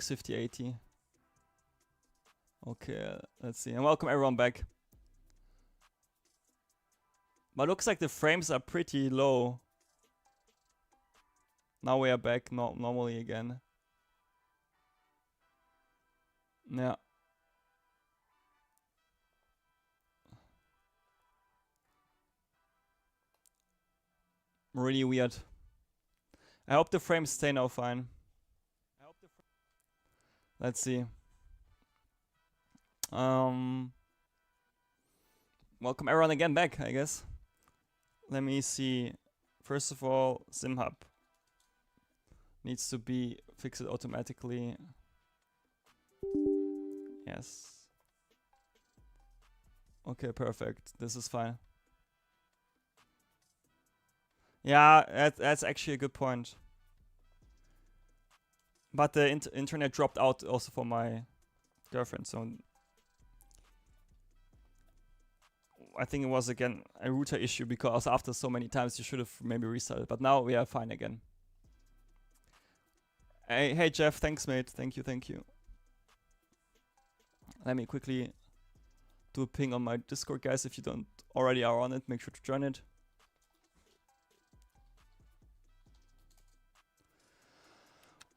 650, 80. Okay, let's see. And welcome everyone back. But looks like the frames are pretty low. Now we are back normally again. Yeah. Really weird. I hope the frames stay now fine. Let's see. Welcome everyone again back, I guess. Let me see. First of all, SimHub needs to be fixed automatically. Yes. Okay, perfect. This is fine. Yeah, that's actually a good point. But the internet dropped out also for my girlfriend, so I think it was again a router issue, because after so many times you should have maybe restarted. But now we are fine again. Hey Jeff, thanks mate. Thank you. Let me quickly do a ping on my Discord, guys. If you don't already are on it, make sure to join it.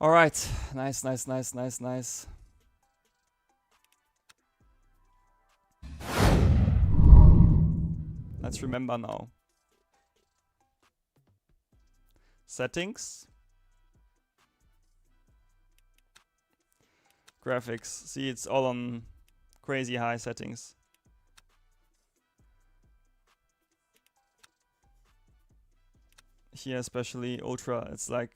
Alright, nice. Let's remember now. Settings. Graphics. See, it's all on crazy high settings. Here especially ultra, it's like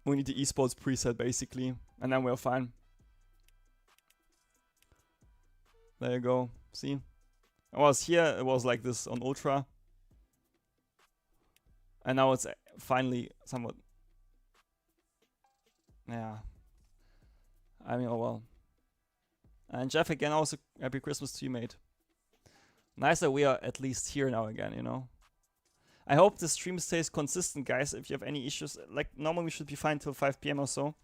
we need the esports preset basically, and then we're fine. There you go. See? It was like this on ultra. And now it's finally somewhat. Yeah. I mean, oh well. And Jeff, again, also happy Christmas to you, mate. Nice that we are at least here now again, you know. I hope the stream stays consistent, guys. If you have any issues, like normally we should be fine till 5 PM or so,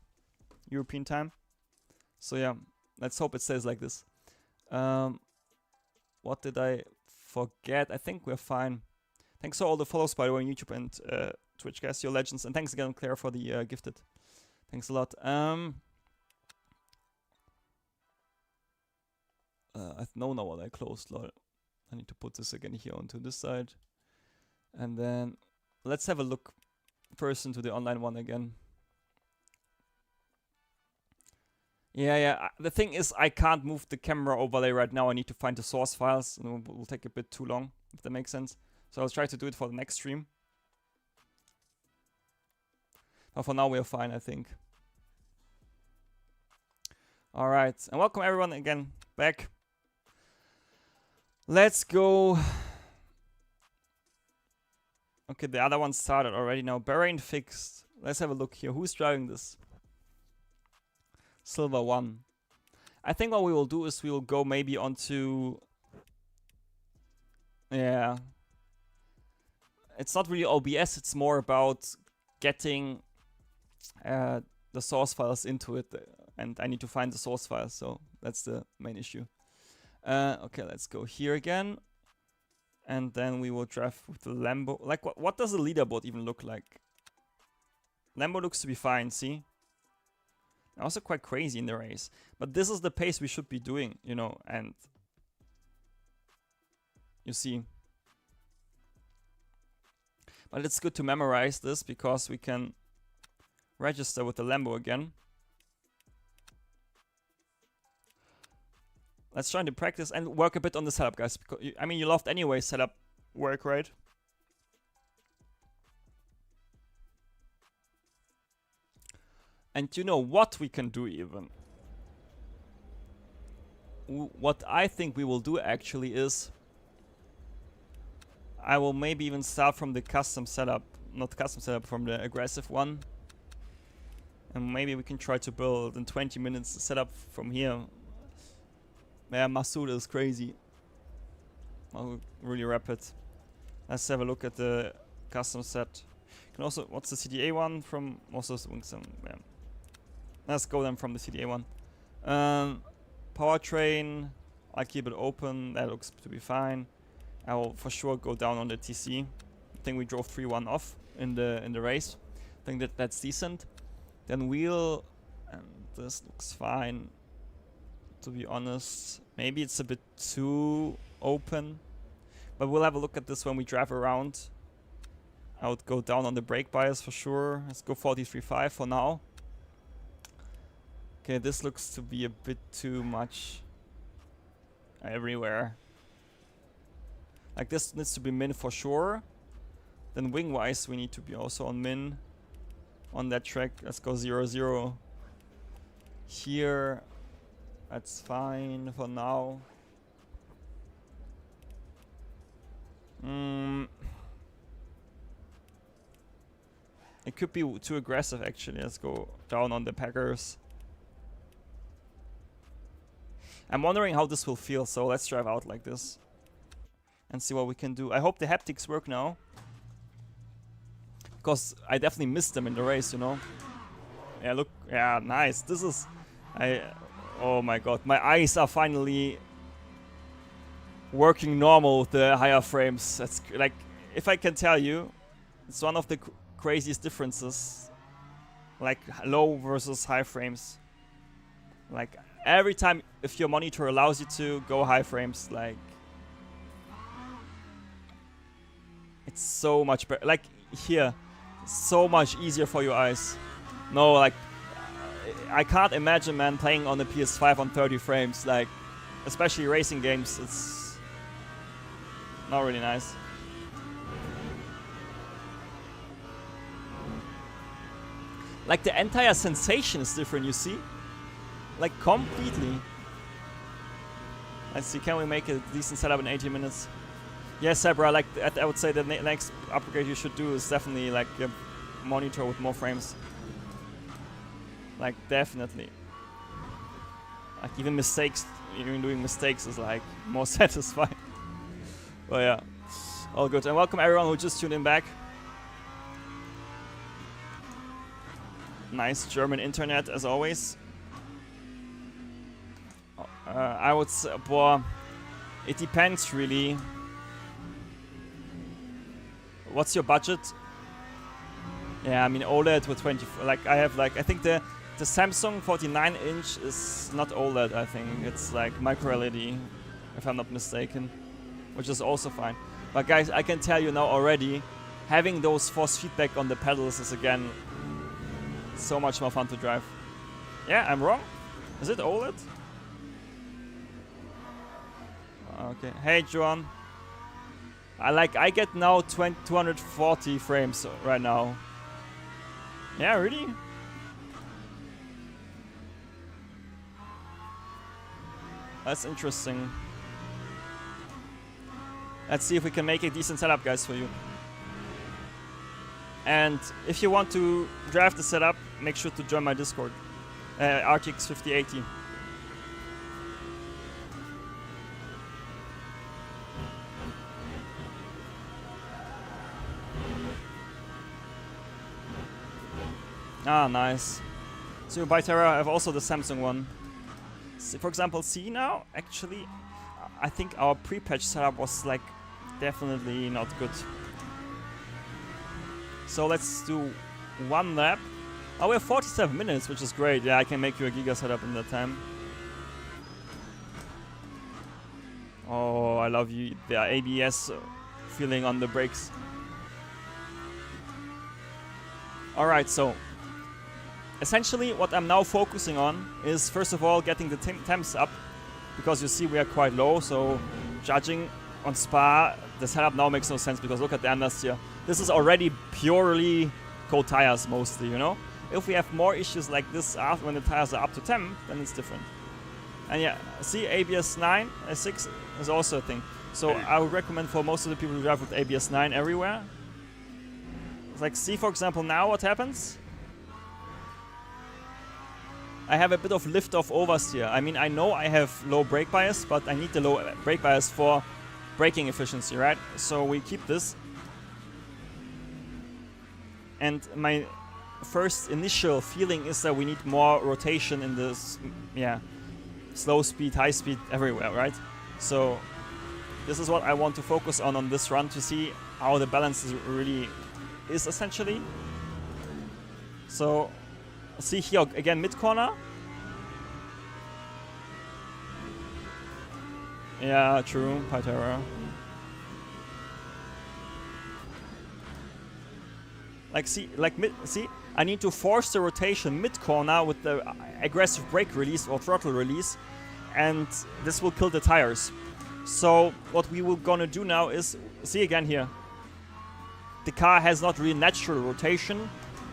European time. So yeah, let's hope it stays like this. What did I forget? I think we're fine. Thanks for all the follows, by the way, on YouTube and Twitch, guys. You're legends. And thanks again, Claire, for the gifted. Thanks a lot. I know now what I closed, lol. I need to put this again here onto this side. And then let's have a look first into the online one again. Yeah. The thing is, I can't move the camera overlay right now. I need to find the source files, and it will take a bit too long, if that makes sense. So I'll try to do it for the next stream. But for now, we are fine, I think. Alright, and welcome everyone again back. Let's go. Okay, the other one started already now. Bahrain fixed. Let's have a look here. Who's driving this? Silver 1. I think what we will do is we will go maybe onto... Yeah. It's not really OBS, it's more about getting the source files into it. And I need to find the source files, so that's the main issue. Okay, let's go here again. And then we will drive with the Lambo. Like, what does the leaderboard even look like? Lambo looks to be fine, see? Also quite crazy in the race. But this is the pace we should be doing, you know, and... You see. But it's good to memorize this, because we can register with the Lambo again. Let's try to practice and work a bit on the setup, guys. Because I mean, you loved anyway setup work, right? And you know what we can do even? What I think we will do actually is... I will maybe even start from the custom setup. Not custom setup, from the aggressive one. And maybe we can try to build in 20 minutes the setup from here. Yeah, Masood is crazy. Really rapid. Let's have a look at the custom set. You can also, what's the CDA one from? Also some, yeah. Let's go then from the CDA one. Powertrain, I'll keep it open. That looks to be fine. I will for sure go down on the TC. I think we drove 3-1 off in the race. I think that's decent. Then wheel, and this looks fine. To be honest, maybe it's a bit too open, but we'll have a look at this when we drive around. I would go down on the brake bias for sure. Let's go 43.5 for now. Okay, this looks to be a bit too much everywhere. Like this needs to be min for sure. Then wing wise we need to be also on min on that track. Let's go 0-0 here. That's fine for now. It could be too aggressive actually. Let's go down on the Packers. I'm wondering how this will feel, so let's drive out like this and see what we can do. I hope the haptics work now, because I definitely missed them in the race, you know. Yeah, look, yeah, nice. This is, oh my god, my eyes are finally working normal with the higher frames. That's like, if I can tell you, it's one of the craziest differences, like low versus high frames. Like every time, if your monitor allows you to go high frames, like it's so much better. Like here, so much easier for your eyes. No, like I can't imagine, man, playing on the PS5 on 30 frames. Like, especially racing games, it's not really nice. Like the entire sensation is different, you see? Like completely. Let's see, can we make a decent setup in 80 minutes? Yes, Sabra, like I would say the next upgrade you should do is definitely like a monitor with more frames. Like definitely. Like even doing mistakes is like more satisfying. But yeah, all good. And welcome everyone who just tuned in back. Nice German internet as always. I would say, boy, it depends really. What's your budget? Yeah, I mean OLED with 20. Like I have like I think the Samsung 49-inch is not OLED. I think it's like micro LED, if I'm not mistaken, which is also fine. But guys, I can tell you now already, having those force feedback on the pedals is again so much more fun to drive. Yeah, I'm wrong. Is it OLED? Okay. Hey, John. I get now 240 frames right now. Yeah, really? That's interesting. Let's see if we can make a decent setup, guys, for you. And if you want to drive the setup, make sure to join my Discord. RTX 5080. Ah, nice. So by Terra, I have also the Samsung one. So for example, see now, actually, I think our pre-patch setup was like definitely not good. So let's do one lap. Oh, we have 47 minutes, which is great. Yeah, I can make you a Giga setup in that time. Oh, I love you, the ABS feeling on the brakes. Alright, so essentially what I'm now focusing on is first of all getting the temps up, because you see we are quite low, so judging on Spa, the setup now makes no sense because look at the Anders here. This is already purely cold tires mostly, you know? If we have more issues like this after when the tires are up to temp, then it's different. And yeah, see ABS 9, 6 is also a thing. So I would recommend for most of the people who drive with ABS 9 everywhere. It's like, see for example now what happens? I have a bit of lift off oversteer. I mean, I know I have low brake bias, but I need the low brake bias for braking efficiency, right? So we keep this. And my first initial feeling is that we need more rotation in this, yeah, slow speed, high speed, everywhere, right? So this is what I want to focus on this run, to see how the balance really is essentially. So see here again, mid corner. Yeah, true, Pytera. Like see, I need to force the rotation mid corner with the aggressive brake release or throttle release, and this will kill the tires. So what we were gonna do now is, see again here, the car has not really natural rotation.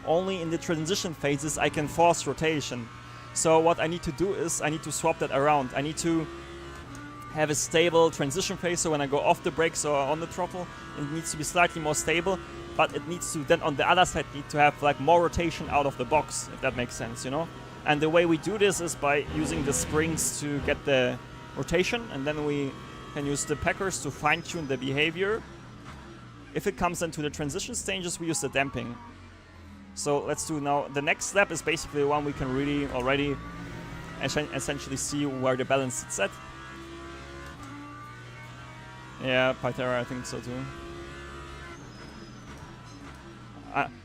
Only in the transition phases I can force rotation. So what I need to do is I need to swap that around. I need to have a stable transition phase, so when I go off the brakes or on the throttle, it needs to be slightly more stable, but it needs to then on the other side need to have like more rotation out of the box, if that makes sense, you know? And the way we do this is by using the springs to get the rotation, and then we can use the packers to fine-tune the behavior. If it comes into the transition stages, we use the damping. So let's do now, the next step is basically one we can really already essentially see where the balance sits at. Yeah, Pytera, I think so too.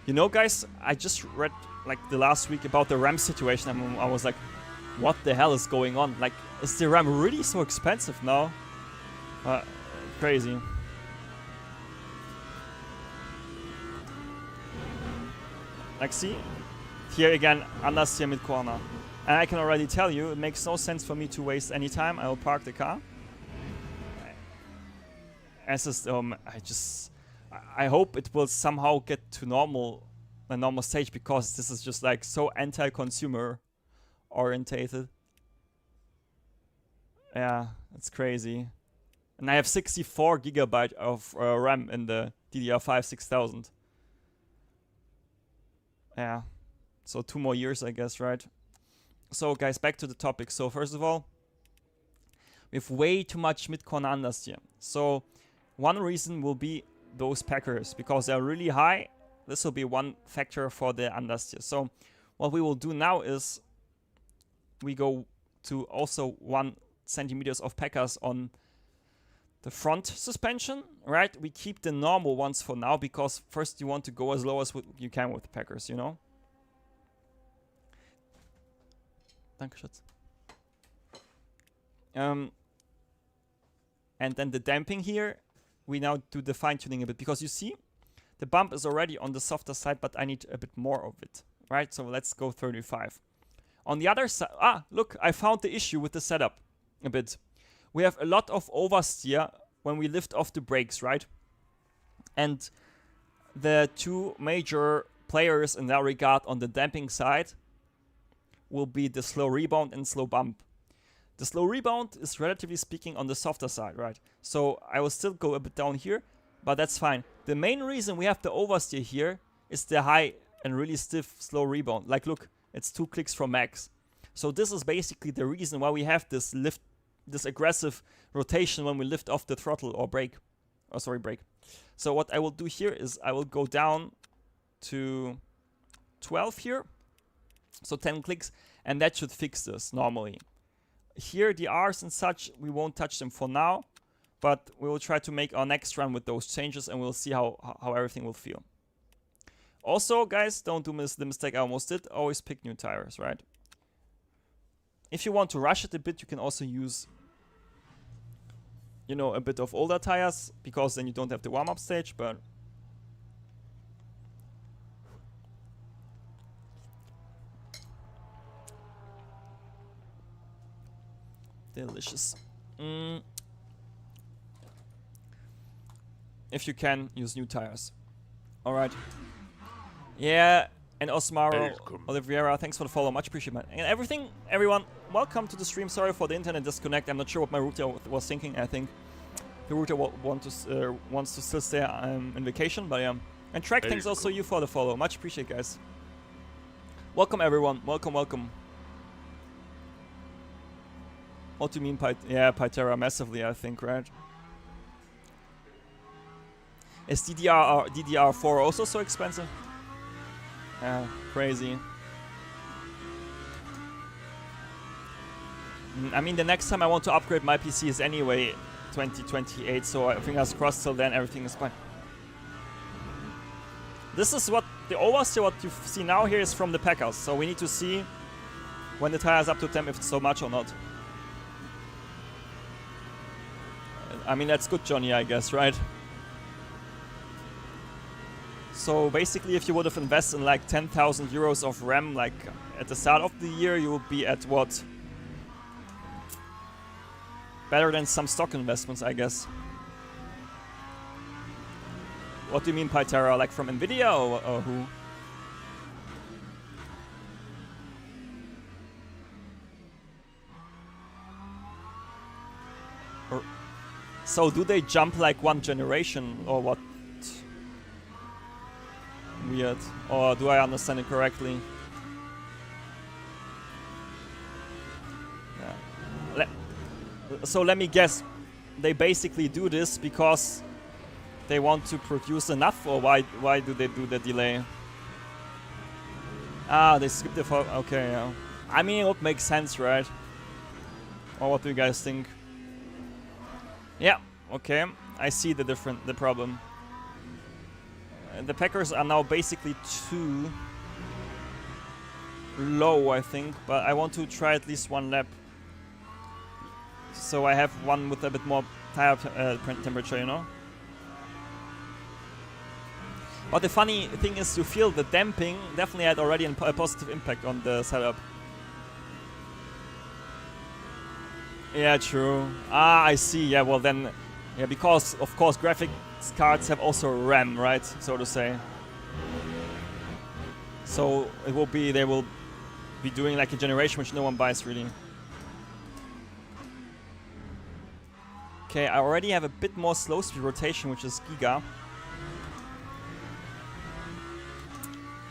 You know, guys, I just read like the last week about the RAM situation, and I was like, what the hell is going on? Like, is the RAM really so expensive now? Crazy. Like, see? Here again, understeer mid corner. And I can already tell you, it makes no sense for me to waste any time. I will park the car. I hope it will somehow get to a normal stage, because this is just like so anti-consumer orientated. Yeah, it's crazy. And I have 64 GB of RAM in the DDR5 6000. Yeah, so 2 more years, I guess, right? So guys, back to the topic. So first of all, we have way too much mid-corner understeer. So one reason will be those packers, because they're really high. This will be one factor for the understeer. So what we will do now is we go to also 1 centimeters of packers on the front suspension, right? We keep the normal ones for now, because first you want to go as low as you can with the packers, you know? Danke, Schatz. And then the damping here, we now do the fine-tuning a bit, because you see, the bump is already on the softer side, but I need a bit more of it, right? So let's go 35. On the other side, look, I found the issue with the setup a bit. We have a lot of oversteer when we lift off the brakes, right? And the 2 major players in that regard on the damping side will be the slow rebound and slow bump. The slow rebound is relatively speaking on the softer side, right? So I will still go a bit down here, but that's fine. The main reason we have the oversteer here is the high and really stiff slow rebound. Like, look, it's 2 clicks from max. So this is basically the reason why we have this aggressive rotation when we lift off the throttle or brake. Oh, sorry, brake. So what I will do here is I will go down to 12 here. So 10 clicks, and that should fix this normally. Here, the R's and such, we won't touch them for now, but we will try to make our next run with those changes, and we'll see how everything will feel. Also, guys, don't do the mistake I almost did. Always pick new tires, right? If you want to rush it a bit, you can also use, you know, a bit of older tires, because then you don't have the warm-up stage, but delicious. If you can, use new tires. Alright. Yeah, and Osmaro Oliveira, thanks for the follow, much appreciated, man. And everyone, welcome to the stream. Sorry for the internet disconnect. I'm not sure what my router was thinking. I think the router wants to still stay in vacation, but yeah. And Trek, thanks also you for the follow. Much appreciated, guys. Welcome, everyone. Welcome, welcome. What do you mean, yeah, Pytera massively, I think, right? Is DDR4 also so expensive? Crazy. I mean, the next time I want to upgrade my PC is anyway 2028, so fingers crossed till then everything is fine. This is what the oversteer, what you see now here, is from the Packers, so we need to see when the tire is up to them if it's so much or not. I mean, that's good, Johnny, I guess, right? So basically, if you would have invested in like 10,000 euros of RAM, like at the start of the year, you would be at what? Better than some stock investments, I guess. What do you mean, Pytera? Like from Nvidia or who? Or, so do they jump like one generation or what? Weird. Or do I understand it correctly? Yeah. So let me guess. They basically do this because they want to produce enough, or why do they do the delay? Ah, they skipped the okay, yeah. I mean, it would make sense, right? Or what do you guys think? Yeah, okay. I see the problem. The Packers are now basically too low, I think, but I want to try at least one lap. So I have one with a bit more tire temperature, you know? But the funny thing is, you feel the damping definitely had already a positive impact on the setup. Yeah, true. Ah, I see. Yeah, well then, yeah, because of course graphics cards have also RAM, right? So to say. So it will be, they will be doing like a generation which no one buys really. Okay, I already have a bit more slow speed rotation, which is Giga.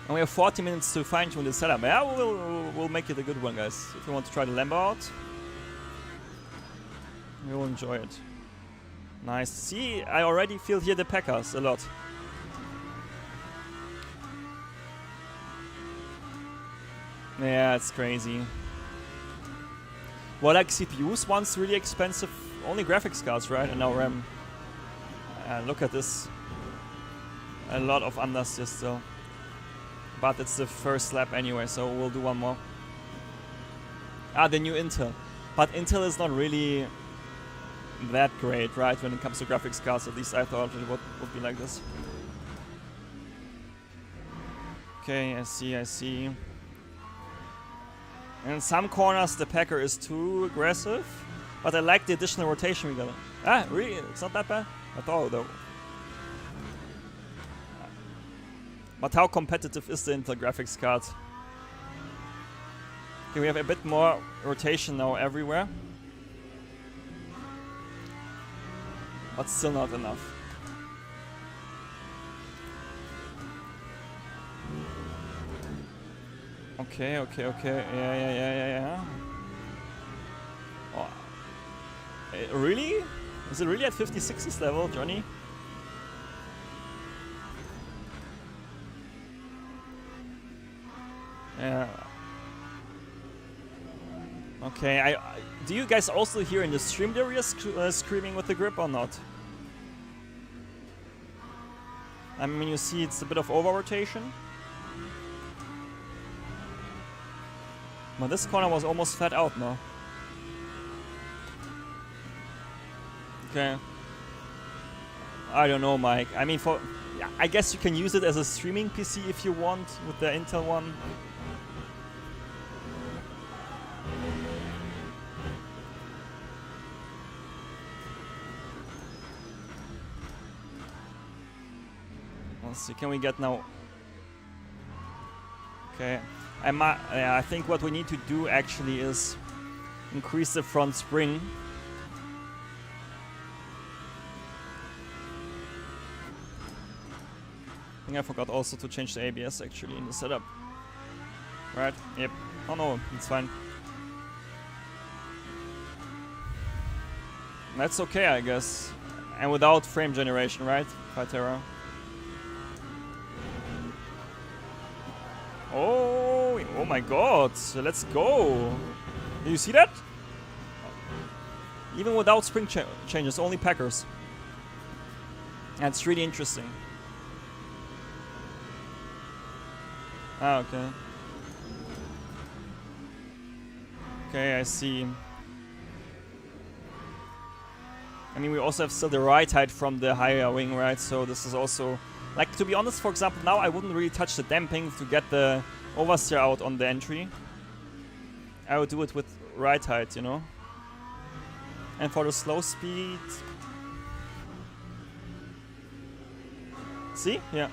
And we have 40 minutes to fine tune the setup. Yeah, we'll make it a good one, guys. If you want to try the Lambo out, you'll enjoy it. Nice. See, I already feel here the Packers a lot. Yeah, it's crazy. Well, like CPUs once really expensive, only graphics cards, right? And now RAM. Look at this. A lot of understeer still. But it's the first lap anyway, so we'll do one more. Ah, the new Intel. But Intel is not really that great, right? When it comes to graphics cards, at least I thought it would be like this. Okay, I see. And in some corners the Packer is too aggressive, but I like the additional rotation we got. Ah, really? It's not that bad at all, though. But how competitive is the Intel graphics card? Okay, we have a bit more rotation now everywhere. But still not enough. Okay. Yeah. Oh. Really? Is it really at 50-60s level, Johnny? Yeah. Okay, do you guys also hear in the stream there we are screaming with the grip or not? I mean, you see it's a bit of over-rotation. Well, this corner was almost flat out now. Okay. I don't know, Mike. I mean, yeah, I guess you can use it as a streaming PC if you want with the Intel one. Let's see, can we get now? Okay, I think what we need to do actually is increase the front spring. I think I forgot also to change the ABS actually in the setup. Right? Yep. Oh no, it's fine. That's okay, I guess. And without frame generation, right? Pytera. Oh my god, let's go. Do you see that? Even without spring changes, only Packers. That's really interesting. Ah, okay. Okay, I see. I mean, we also have still the right height from the higher wing, right? So this is also... Like, to be honest, for example, now I wouldn't really touch the damping to get the oversteer out on the entry. I would do it with right height, you know? And for the slow speed... See? Yeah.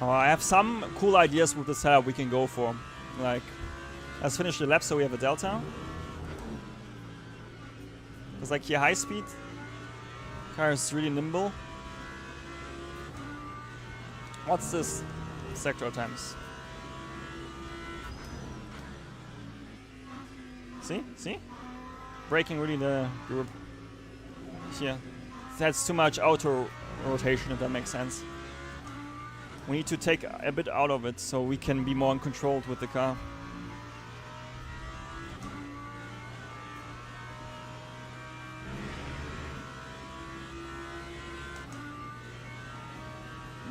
Oh, I have some cool ideas with the setup we can go for. Like, let's finish the lap so we have a delta. Because like here, high speed. Car is really nimble. What's this? Sector times. See? See? Braking really the group. Here. That's too much auto rotation, if that makes sense. We need to take a bit out of it so we can be more in control with the car.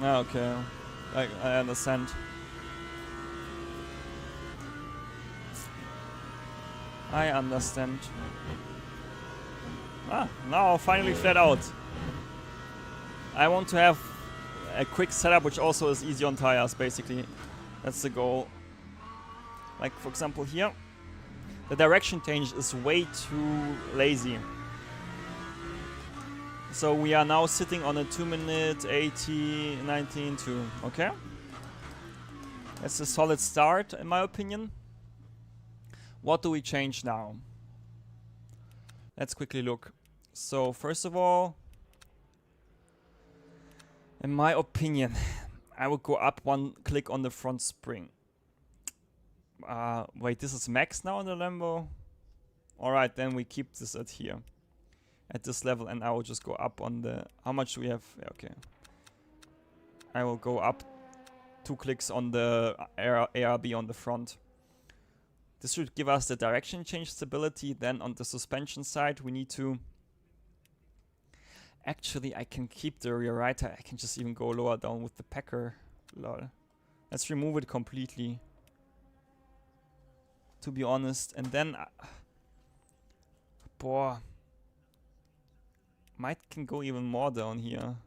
Okay, I understand. I understand. Ah, now finally flat out. I want to have a quick setup which also is easy on tires, basically. That's the goal. Like, for example, here. The direction change is way too lazy. So we are now sitting on a 2 minute 80, 19, 2. Okay? That's a solid start, in my opinion. What do we change now? Let's quickly look. So, first of all, in my opinion, I would go up one click on the front spring. Wait, this is max now in the Lambo? Alright, then we keep this at here. At this level, and I will just go up on the... How much do we have? Yeah, okay. I will go up 2 clicks on the ARB on the front. This should give us the direction change stability. Then on the suspension side, we need to... Actually, I can keep the rear right. I can just even go lower down with the Packer. Lol. Let's remove it completely. To be honest. And then... boah. Might can go even more down here.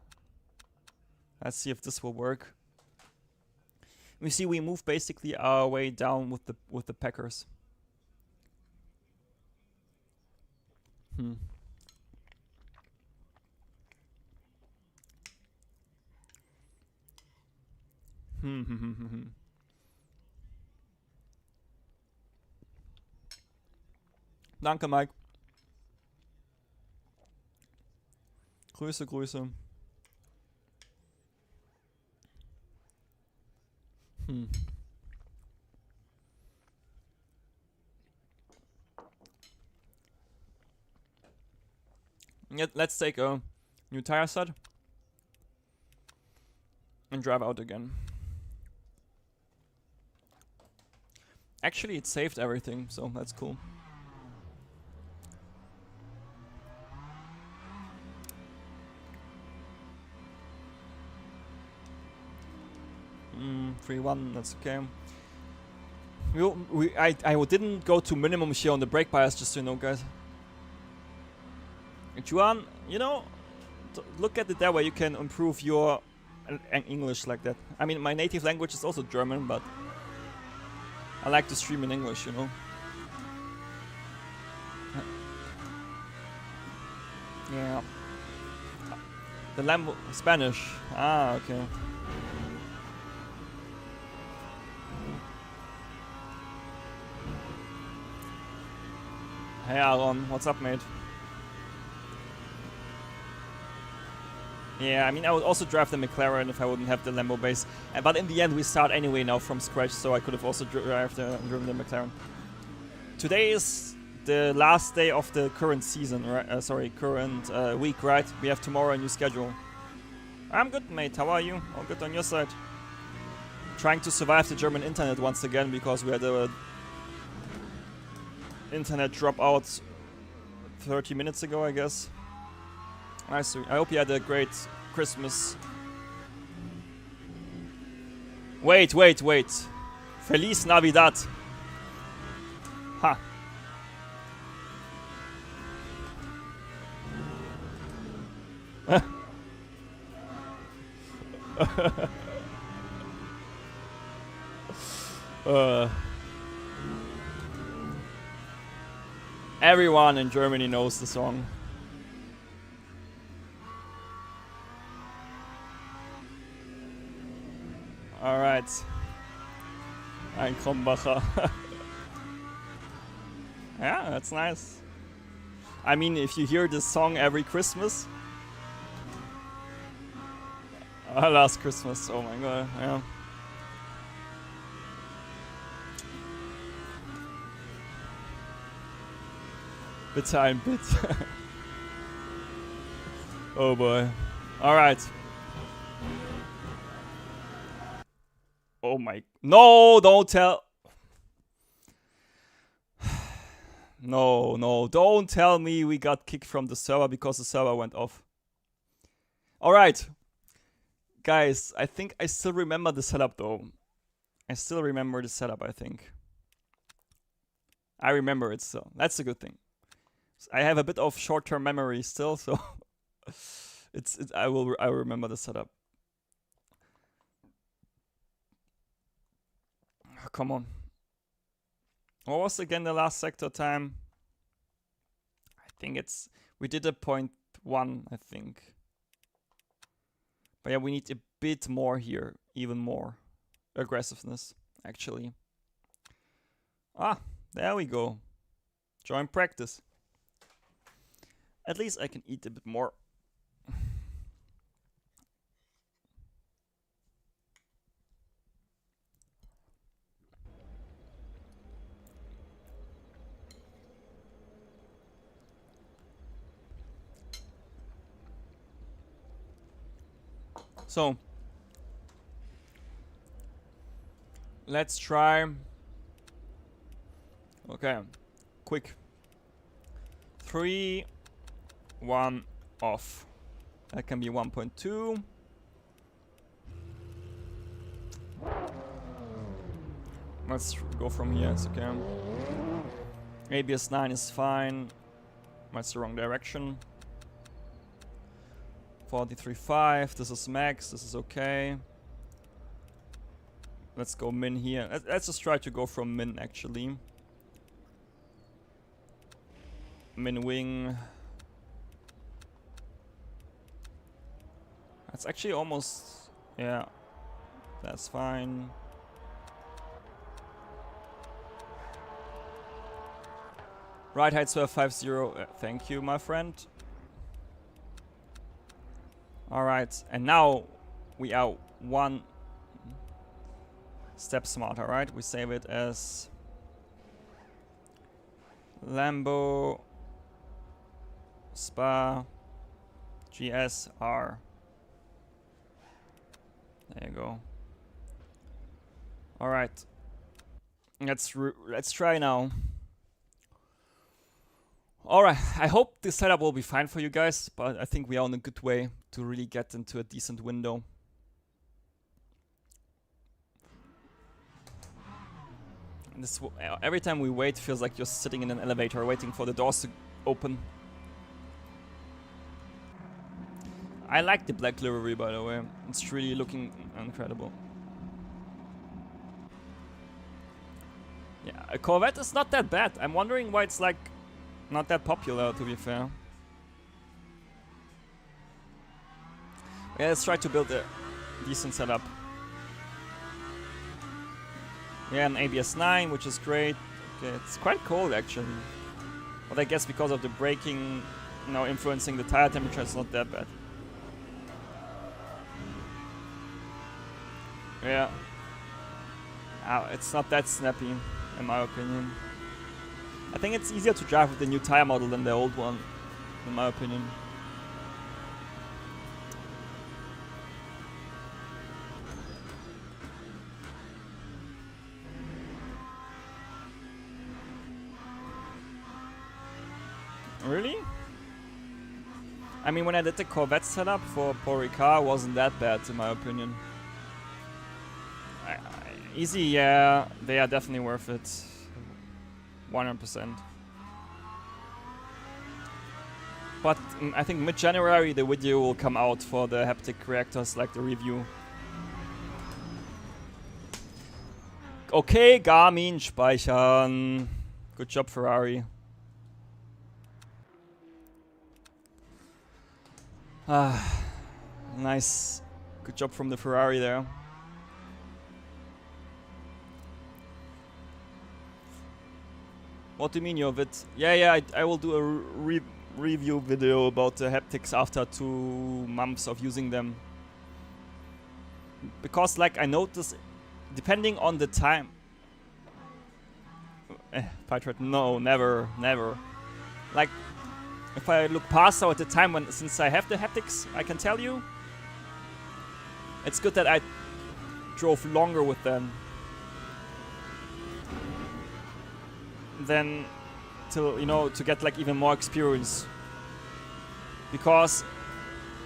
Let's see if this will work. We see we move basically our way down with the Packers. Danke, Mike. Grüße, Grüße. Let's take a new tire set and drive out again. Actually, it saved everything, so that's cool. Mm, 3-1, that's okay. I didn't go to minimum here on the brake bias, just so you know, guys. Juan, you know, look at it that way. You can improve your English like that. I mean, my native language is also German, but I like to stream in English, you know. Yeah. The Lambo Spanish. Ah, okay. Hey Aaron, what's up, mate? Yeah, I mean, I would also drive the McLaren if I wouldn't have the Lambo base. But in the end, we start anyway now from scratch, so I could have also driven the McLaren. Today is the last day of the current season, right? Current week, right? We have tomorrow a new schedule. I'm good, mate. How are you? All good on your side? Trying to survive the German internet once again because we had a internet dropout 30 minutes ago, I guess. Nice. I hope you had a great Christmas. Wait. Feliz Navidad. Ha. Everyone in Germany knows the song. Alright. Ein Krombacher. Yeah, that's nice. I mean, if you hear this song every Christmas. Last Christmas, oh my god, yeah. Bitte ein Bit. Oh boy. Alright. Oh my. No, don't tell. No, don't tell me we got kicked from the server because the server went off. Alright. Guys, I think I still remember the setup though. I still remember the setup, I think. I remember it still. That's a good thing. I have a bit of short-term memory still, so I will remember the setup. Oh, come on. What was again the last sector time? I think we did a 0.1, I think. But yeah, we need a bit more here, even more aggressiveness, actually. Ah, there we go. Join practice. At least I can eat a bit more. So, let's try. Okay, quick. 3, 1, off. That can be 1.2. Let's go from here, it's okay. ABS 9 is fine. That's the wrong direction. 43.5, this is max, this is okay. Let's go min here. Let's just try to go from min actually. Min wing. That's actually almost, yeah, that's fine. Right height 1250, thank you my friend. Alright, and now we are one step smarter, right? We save it as Lambo Spa GSR. There you go. Alright. Let's try now. Alright, I hope this setup will be fine for you guys, but I think we are on a good way to really get into a decent window. And this every time we wait, feels like you're sitting in an elevator waiting for the doors to open. I like the black livery, by the way. It's really looking incredible. Yeah, a Corvette is not that bad. I'm wondering why it's like not that popular, to be fair. Yeah, let's try to build a decent setup. Yeah, an ABS 9, which is great. Okay, it's quite cold actually. But I guess because of the braking, you know, influencing the tire temperature, it's not that bad. Yeah. It's not that snappy, in my opinion. I think it's easier to drive with the new tire model than the old one, in my opinion. Really? I mean, when I did the Corvette setup for Ricard, wasn't that bad in my opinion. Easy, yeah, they are definitely worth it. 100%. But I think mid-January the video will come out for the haptic reactors, like the review. Okay, Garmin speichern. Good job, Ferrari. Ah, nice. Good job from the Ferrari there. What do you mean you're it? Yeah, I will do a review video about the haptics after 2 months of using them. Because like I noticed, depending on the time... Python, no, never. Like, if I look past now at the time when, since I have the haptics, I can tell you, it's good that I drove longer with them than to, you know, to get like even more experience. Because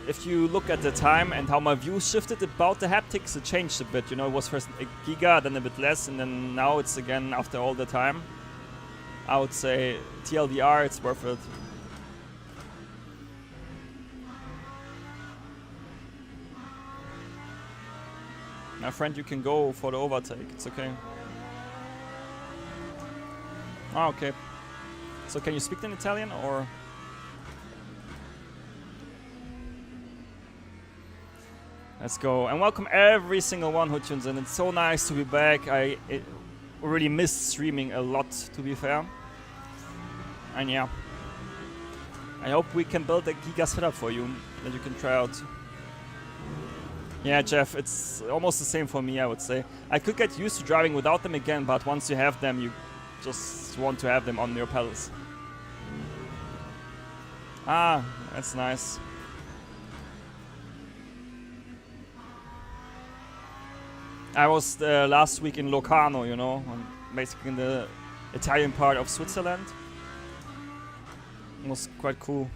if you look at the time and how my views shifted about the haptics, it changed a bit. You know, it was first a giga, then a bit less, and then now it's again after all the time. I would say TLDR, it's worth it. My friend, you can go for the overtake, it's okay. Ah, okay. So can you speak in Italian or? Let's go, and welcome every single one who tunes in. It's so nice to be back. I really missed streaming a lot, to be fair. And yeah, I hope we can build a giga setup for you that you can try out. Yeah, Jeff, it's almost the same for me, I would say. I could get used to driving without them again, but once you have them, you just want to have them on your pedals. Ah, that's nice. I was last week in Locarno, you know, basically in the Italian part of Switzerland. It was quite cool.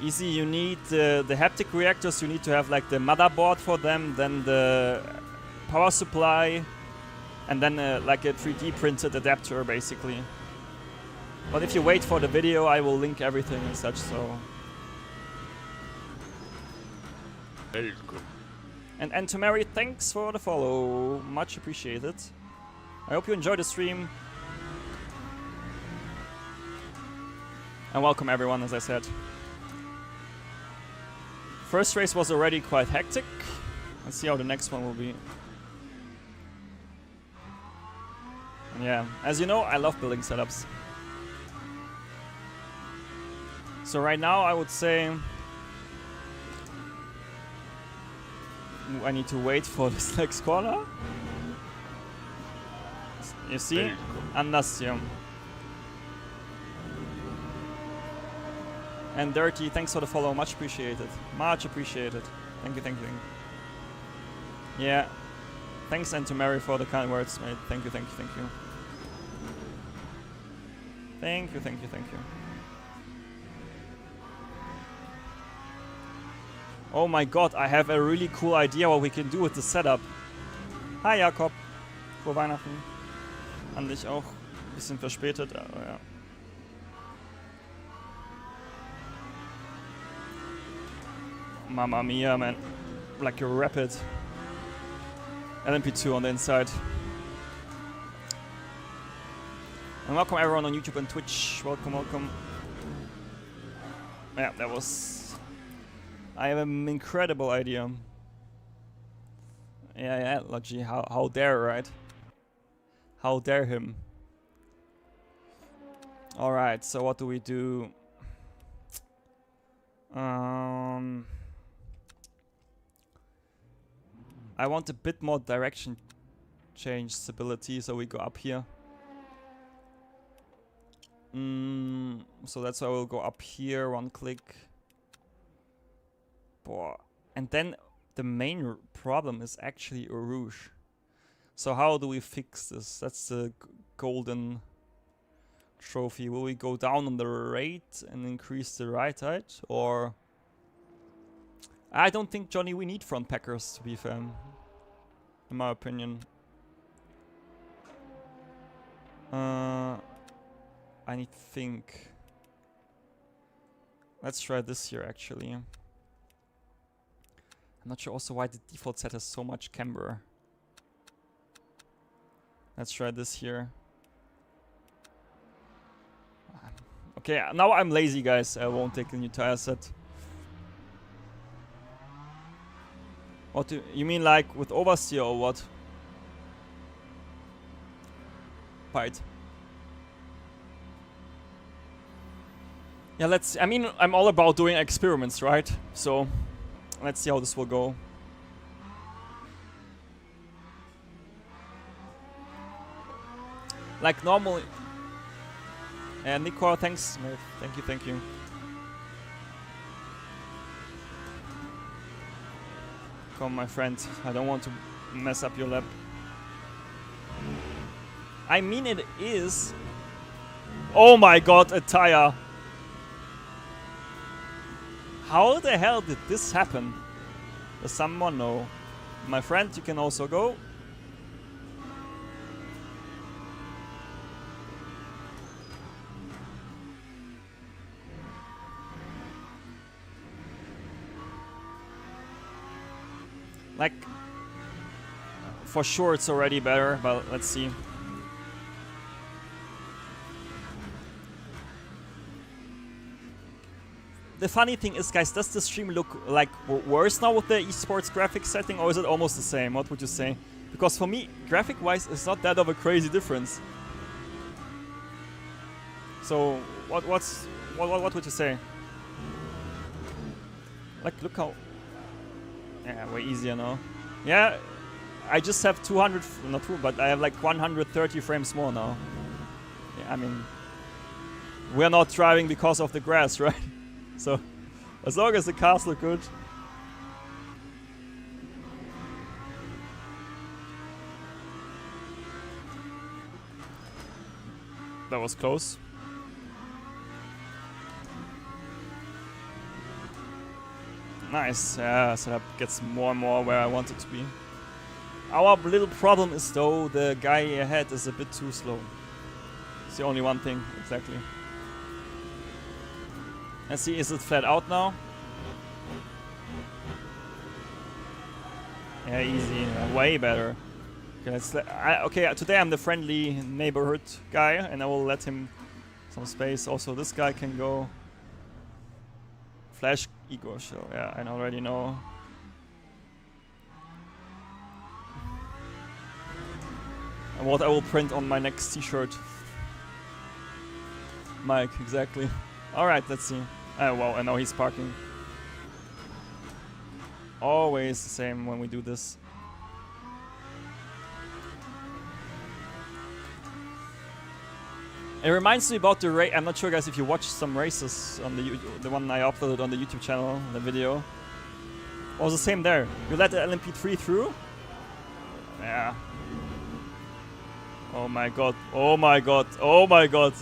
Easy, you need the haptic reactors, you need to have like the motherboard for them, then the power supply, and then like a 3D printed adapter basically. But if you wait for the video, I will link everything and such, so... Very good. And to Mary, thanks for the follow, much appreciated. I hope you enjoyed the stream. And welcome everyone, as I said. First race was already quite hectic. Let's see how the next one will be. And yeah, as you know, I love building setups. So right now I would say I need to wait for this next corner. You see? Anders, yeah. And Dirty, thanks for the follow, much appreciated. Much appreciated. Thank you, thank you. Yeah. Thanks, and to Mary for the kind words, mate. Thank you, thank you, thank you. Thank you, thank you, thank you. Oh my god, I have a really cool idea what we can do with the setup. Hi Jakob. Frohe Weihnachten. An dich auch. Bisschen verspätet, aber ja. Mamma mia, man. Like a rapid LMP2 on the inside. And welcome everyone on YouTube and Twitch. Welcome, welcome. Yeah, that was... I have an incredible idea. Yeah, Logi, how dare, right? How dare him. Alright, so what do we do? I want a bit more direction change stability, so we go up here. So that's why we'll go up here, one click. Boah. And then the main problem is actually Rouge. So how do we fix this? That's the golden trophy. Will we go down on the rate and increase the ride height? Or... I don't think, Johnny, we need front packers, to be fair. In my opinion. I need to think. Let's try this here, actually. I'm not sure also why the default set has so much camber. Let's try this here. Okay, now I'm lazy, guys. I won't take the new tire set. What do you mean, like with oversteer or what? Right. Yeah, let's... I mean, I'm all about doing experiments, right? So, let's see how this will go. Like normally... And Nico, thanks. No, thank you, thank you. Come, my friend. I don't want to mess up your lap. I mean, it is... Oh my god, a tire. How the hell did this happen? Does someone know? My friend, you can also go. Like, for sure it's already better, but let's see. The funny thing is, guys, does the stream look like worse now with the esports graphics setting, or is it almost the same? What would you say? Because for me, graphic-wise, it's not that of a crazy difference. So, what would you say? Like, look how... Yeah, way easier now. Yeah, I just have 200, not 2, but I have like 130 frames more now. Yeah, I mean, we're not driving because of the grass, right? So, as long as the cars look good. That was close. Nice, yeah, setup gets more and more where I want it to be. Our little problem is though, the guy ahead is a bit too slow. It's the only one thing, exactly. Let's see, is it flat out now? Yeah, easy, way better. Okay, okay, today I'm the friendly neighborhood guy, and I will let him some space. Also, this guy can go. Flash Igor show, yeah, I already know. And what I will print on my next t-shirt. Mike, exactly. Alright, let's see. Oh wow, I know he's parking. Always the same when we do this. It reminds me about the race. I'm not sure, guys, if you watched some races on the one I uploaded on the YouTube channel, the video. It was the same there. You let the LMP3 through? Yeah. Oh my god. Oh my god. Oh my god.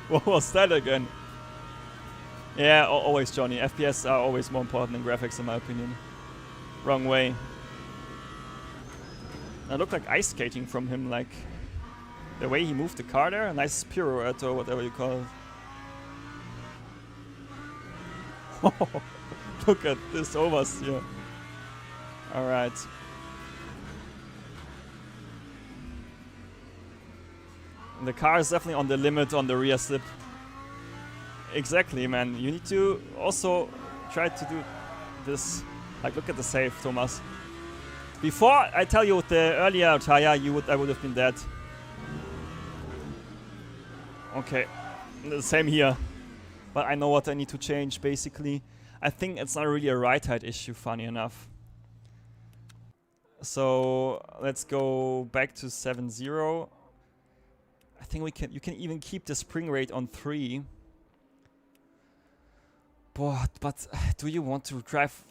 What was that again? Yeah, always, Johnny. FPS are always more important than graphics, in my opinion. Wrong way. I look like ice skating from him, like... The way he moved the car there, a nice pirouette or whatever you call it. Look at this oversteer. Alright. The car is definitely on the limit on the rear slip. Exactly, man. You need to also try to do this. Like, look at the save, Thomas. Before I tell you with the earlier tire, I would have been dead. Okay, the same here. But I know what I need to change, basically. I think it's not really a ride height issue, funny enough. So, let's go back to 7.0. I think you can even keep the spring rate on 3. But do you want to drive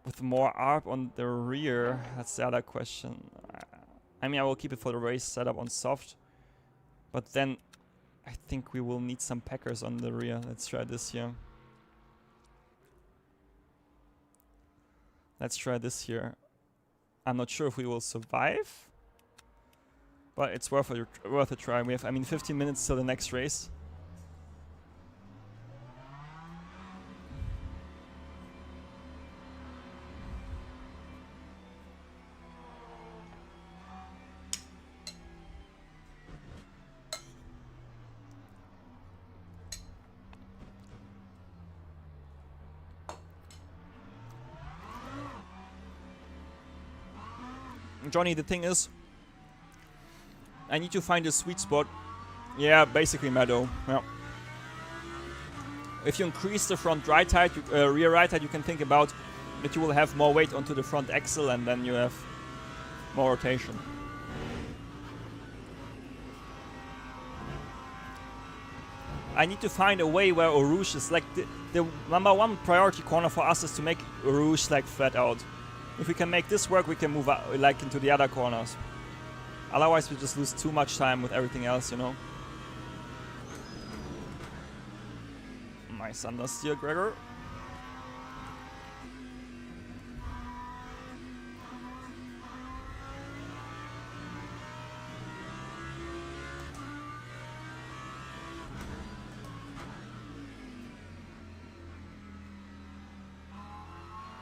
with more ARB on the rear? That's the other question. I mean, I will keep it for the race setup on soft. But then I think we will need some packers on the rear. Let's try this here. Let's try this here. I'm not sure if we will survive. But it's worth a try. We have, I mean, 15 minutes till the next race. Johnny, the thing is, I need to find a sweet spot. Yeah, basically meadow. Yeah. If you increase the front right height, rear right height, you can think about that you will have more weight onto the front axle, and then you have more rotation. I need to find a way where Eau Rouge is like the #1 priority corner for us is to make Eau Rouge like flat out. If we can make this work, we can move out, like into the other corners. Otherwise, we just lose too much time with everything else, you know. Nice understeer, Gregor.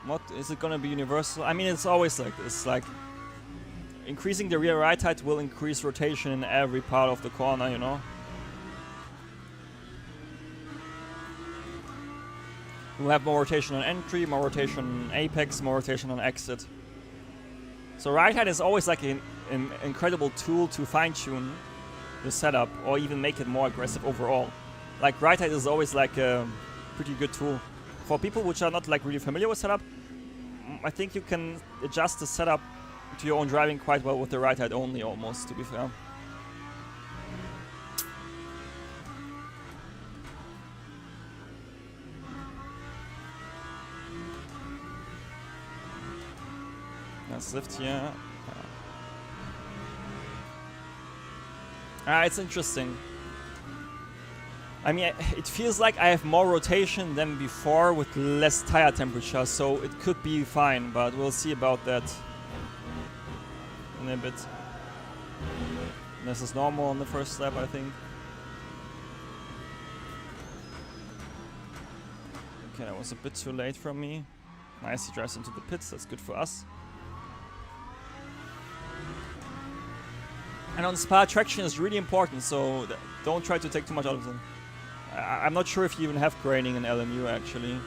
What is it gonna be universal? I mean, it's always like this. Like, increasing the rear right height will increase rotation in every part of the corner, you know. We'll have more rotation on entry, more rotation on apex, more rotation on exit. So right height is always like an incredible tool to fine-tune the setup or even make it more aggressive overall. Like right height is always like a pretty good tool. For people which are not like really familiar with setup, I think you can adjust the setup to your own driving quite well with the right height only, almost, to be fair. Let's lift here. It's interesting. I mean, it feels like I have more rotation than before with less tire temperature, so it could be fine, but we'll see about that in a bit. This is normal on the first lap, I think. Okay, that was a bit too late from me. Nice, he drives into the pits, that's good for us. And on Spa, traction is really important, so don't try to take too much out of them. I'm not sure if you even have graining in LMU, actually.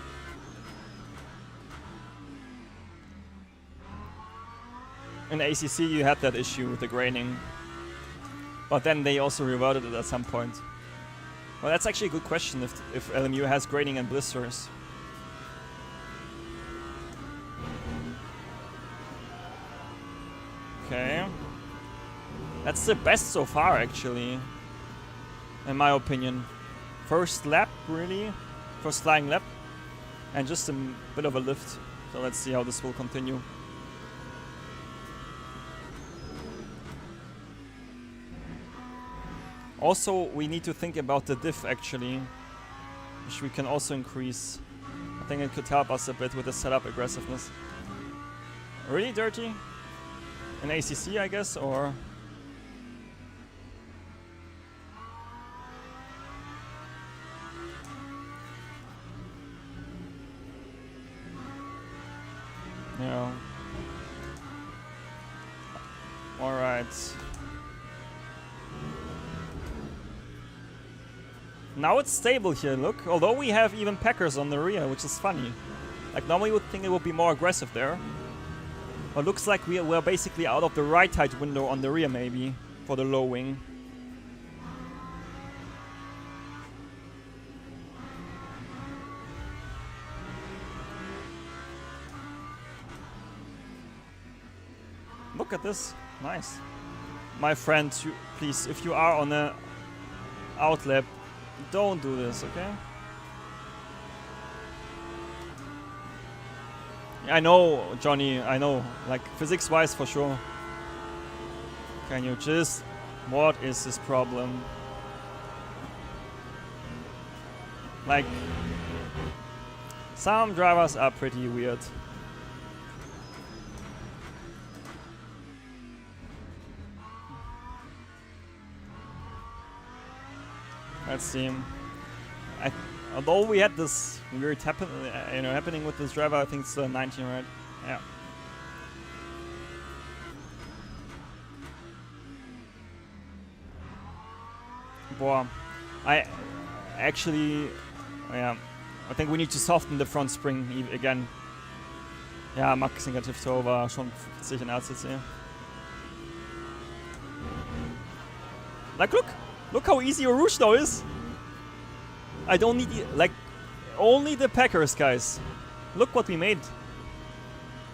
In ACC you had that issue with the graining. But then they also reverted it at some point. Well, that's actually a good question if LMU has graining and blisters. Okay. That's the best so far, actually. In my opinion. First lap, really. First flying lap. And just a bit of a lift. So let's see how this will continue. Also, we need to think about the diff, actually. Which we can also increase. I think it could help us a bit with the setup aggressiveness. Really dirty? In ACC, I guess, or... Yeah. Alright. Now it's stable here, look. Although we have even Packers on the rear, which is funny. Like, normally you would think it would be more aggressive there. But looks like we're basically out of the right height window on the rear, maybe, for the low wing. Look at this. Nice. My friend, please, if you are on a outlap, don't do this, okay? I know, Johnny, I know. Like, physics-wise, for sure. Can you just... What is this problem? Like... Some drivers are pretty weird. Let's see. Although we had this weird happening with this driver, I think it's 19, right? Yeah. Boah. I actually, yeah, I think we need to soften the front spring again. Ja, Max Negative Toe war schon 50 in RCC. Like, look how easy Rouge now is. I don't need, like, only the Packers, guys. Look what we made.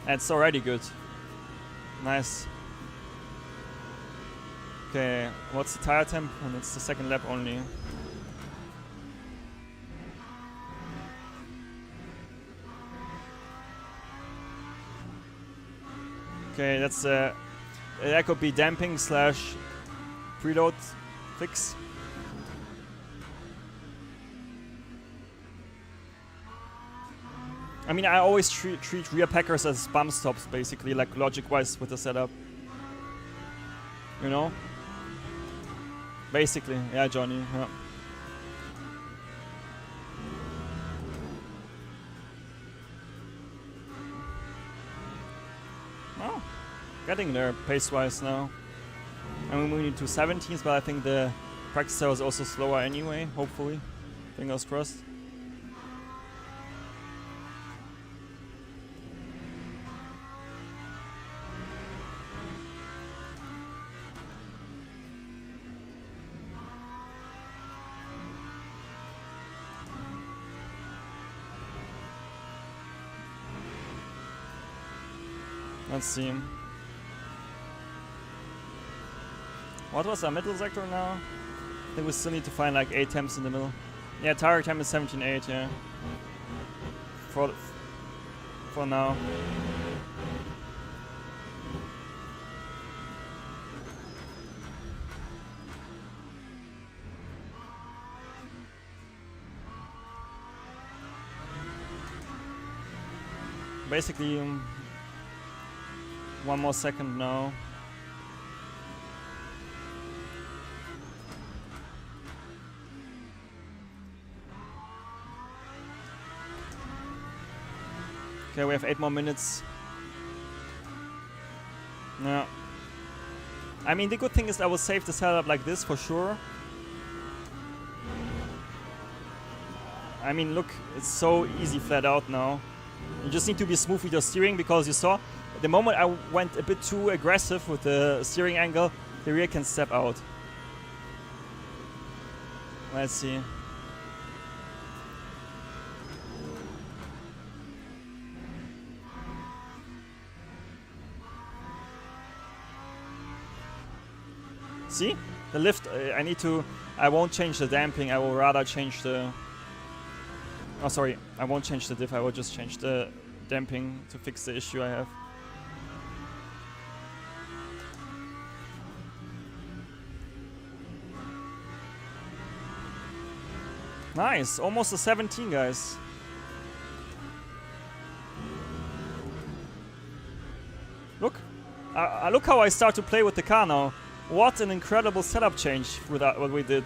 That's already good. Nice. Okay, what's the tire temp? And it's the second lap only. Okay, that's that could be damping slash preload fix. I mean, I always treat rear packers as bump stops, basically, like logic-wise with the setup. You know? Basically, yeah, Johnny, yeah. Oh, getting there pace-wise now. I mean, we need to 17s, but I think the practice cell is also slower anyway, hopefully. Fingers crossed. Let's see. What was our middle sector now? I think we still need to find like 8 temps in the middle. Yeah, tire temp is 17.8, yeah. For now. Basically, 1 more second now. Okay, we have 8 more minutes. No. I mean, the good thing is I will save the setup like this for sure. I mean, look, it's so easy flat out now. You just need to be smooth with your steering, because you saw the moment I went a bit too aggressive with the steering angle, the rear can step out. Let's see. See? The lift, I won't change the damping, I will rather change the... Oh, sorry, I won't change the diff, I will just change the damping to fix the issue I have. Nice, almost a 17, guys. Look, look how I start to play with the car now. What an incredible setup change with that, what we did.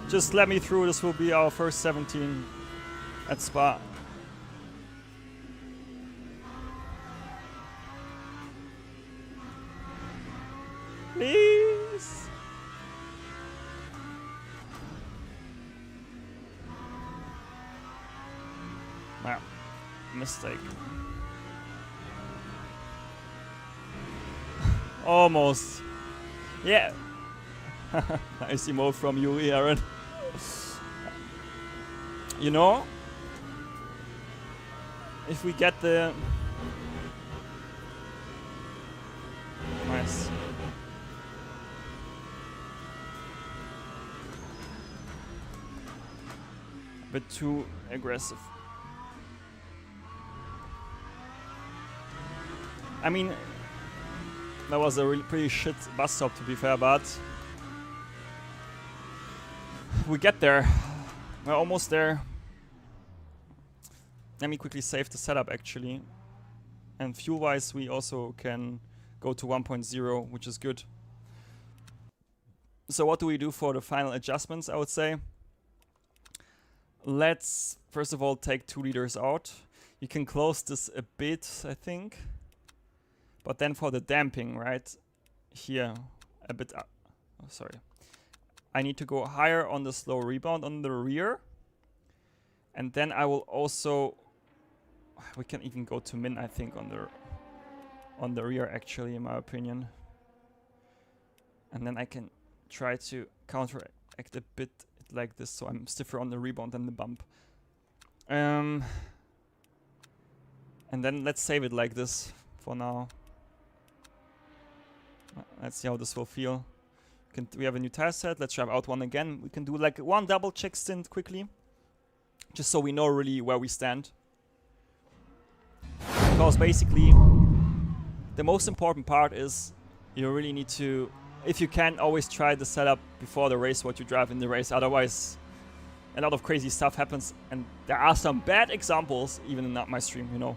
Just let me through, this will be our first 17 at Spa. Please. Wow, mistake. Almost. Yeah. Nice emote from Yuri, Aaron. You know, if we get the... Nice. A bit too aggressive. I mean, that was a really pretty shit bus stop to be fair, but we get there. We're almost there. Let me quickly save the setup actually. And fuel-wise, we also can go to 1.0, which is good. So what do we do for the final adjustments, I would say? Let's first of all take 2 liters out. You can close this a bit, I think. But then for the damping, right? Here, a bit up. Oh, sorry. I need to go higher on the slow rebound on the rear. And then I will also... We can even go to min, I think, on the rear, actually, in my opinion. And then I can try to counteract a bit like this, so I'm stiffer on the rebound than the bump. And then let's save it like this for now. Let's see how this will feel. We have a new tire set. Let's try out one again. We can do like one double check stint quickly, just so we know really where we stand. Because basically, the most important part is you really need to, if you can, always try the setup before the race, what you drive in the race. Otherwise, a lot of crazy stuff happens, and there are some bad examples, even in my stream, you know.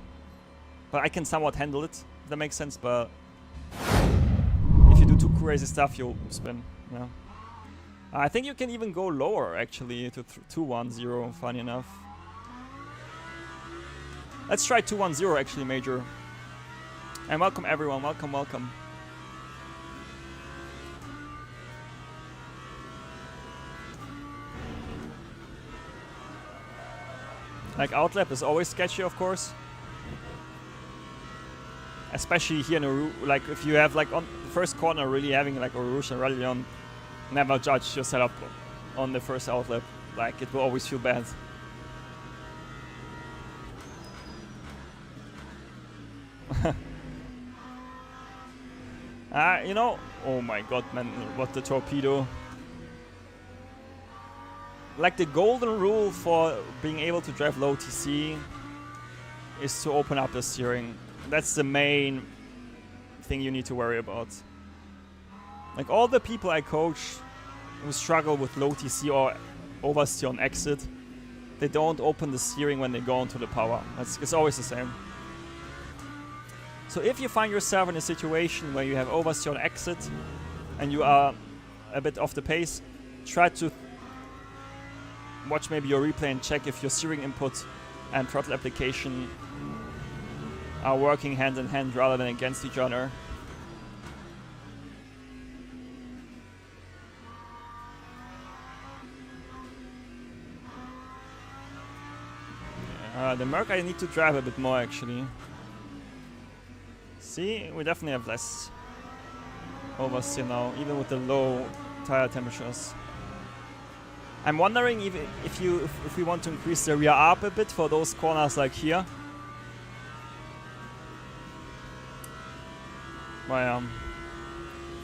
But I can somewhat handle it, if that makes sense, but if you do too crazy stuff, you'll spin, yeah. I think you can even go lower, actually, to 210, funny enough. Let's try 210 actually, Major. And welcome everyone, welcome, welcome. Like outlap is always sketchy, of course. Especially here in a like if you have like on the first corner really having like a Rouge and Rallion, never judge your setup on the first outlap. Like it will always feel bad. You know, oh my god, man, what the torpedo. Like the golden rule for being able to drive low TC is to open up the steering. That's the main thing you need to worry about. Like all the people I coach who struggle with low TC or oversteer on exit, they don't open the steering when they go into the power. It's always the same. So if you find yourself in a situation where you have oversteer on exit and you are a bit off the pace, try to watch maybe your replay and check if your steering input and throttle application are working hand in hand rather than against each other. The Merc I need to drive a bit more actually. See, we definitely have less oversteer now, even with the low tire temperatures. I'm wondering if we want to increase the rear up a bit for those corners like here. Well,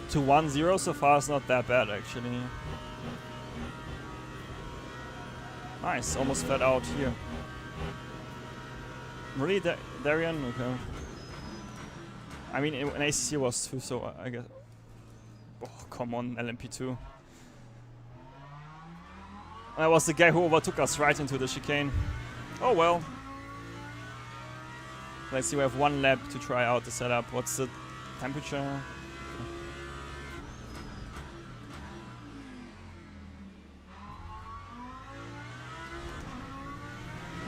210 so far is not that bad actually. Nice, almost flat out here. Really, Darian? Okay. I mean, an ACC was 2, so I guess. Oh, come on, LMP2. That was the guy who overtook us right into the chicane. Oh well. Let's see, we have 1 lap to try out the setup. What's the temperature?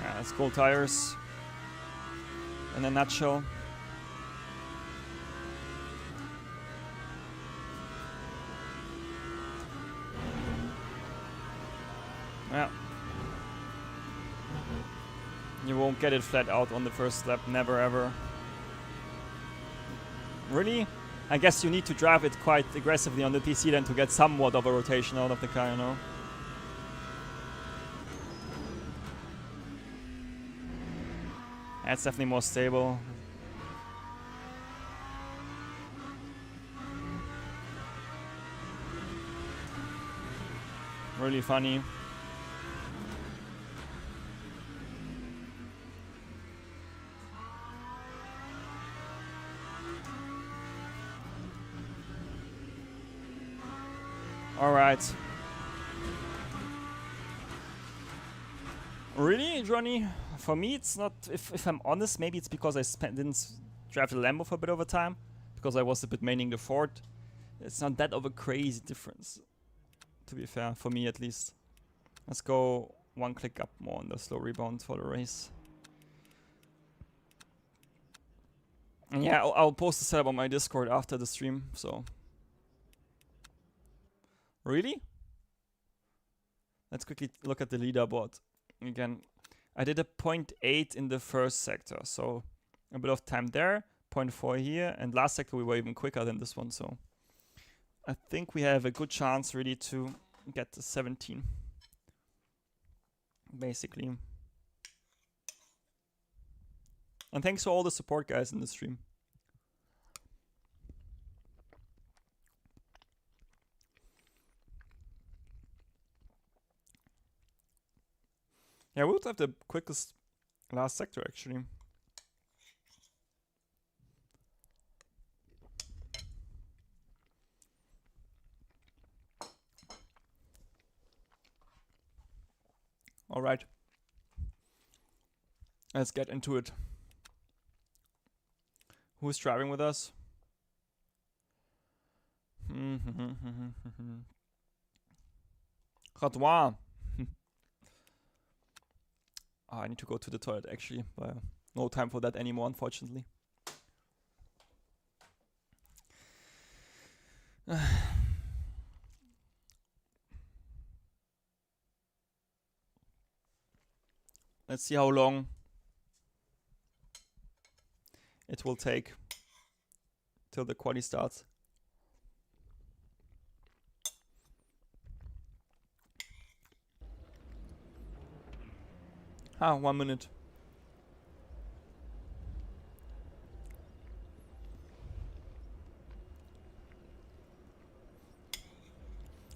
Yeah, let's go tires. In a nutshell. Yeah. You won't get it flat out on the first lap, never ever. Really? I guess you need to drive it quite aggressively on the TC then to get somewhat of a rotation out of the car, you know? That's definitely more stable. Really funny. Alright. Really, Johnny? For me, it's not. If I'm honest, maybe it's because I didn't drive the Lambo for a bit of a time, because I was a bit maining the Ford. It's not that of a crazy difference, to be fair, for me at least. Let's go one click up more on the slow rebound for the race. And yeah, I'll post the setup on my Discord after the stream. So, really? Let's quickly look at the leaderboard again. I did a 0.8 in the first sector, so a bit of time there. 0.4 here, and last sector we were even quicker than this one, so I think we have a good chance really to get to 17. Basically. And thanks to all the support guys in the stream. Yeah, we would have the quickest last sector actually. All right. Let's get into it. Who's driving with us? Radouin. I need to go to the toilet actually, but no time for that anymore, unfortunately. Let's see how long it will take till the quali starts. Ah, 1 minute.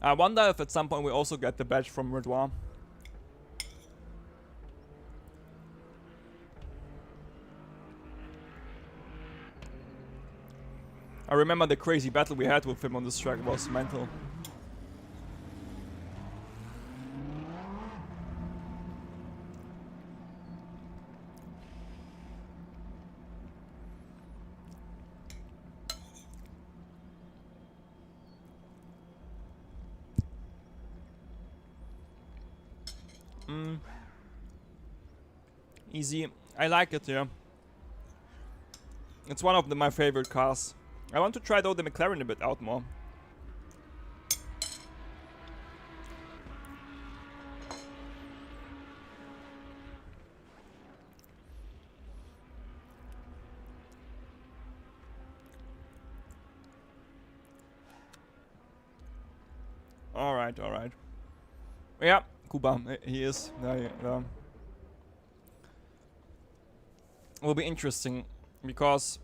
I wonder if at some point we also get the badge from Redouin. I remember the crazy battle we had with him on this track was mental. Easy. I like it, yeah. It's one of my favorite cars. I want to try though the McLaren a bit out more. Alright, alright. Yeah, Kuba, he is. Yeah. Will be interesting because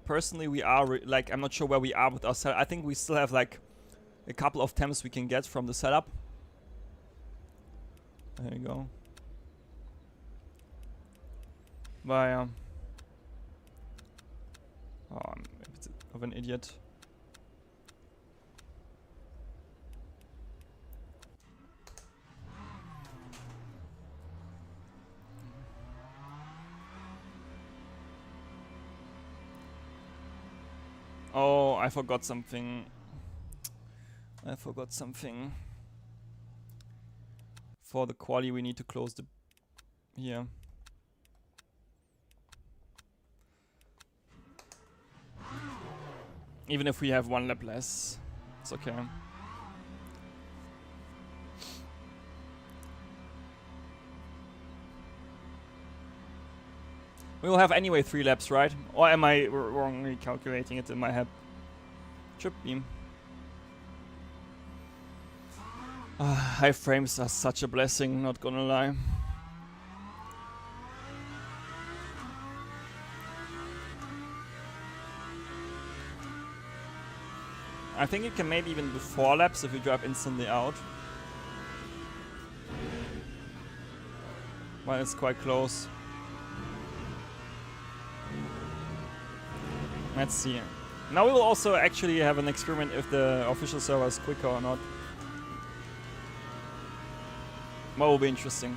personally we are like, I'm not sure where we are with our setup. I think we still have like a couple of temps we can get from the setup. There you go. But oh, I'm a bit of an idiot. Oh, I forgot something. For the quali, we need to close the here. Even if we have 1 lap less, it's okay. We will have anyway 3 laps, right? Or am I wrongly calculating it in my head? Should be. High frames are such a blessing, not gonna lie. I think you can maybe even do 4 laps if you drive instantly out. Well, it's quite close. Let's see. Now we will also actually have an experiment if the official server is quicker or not. That will be interesting.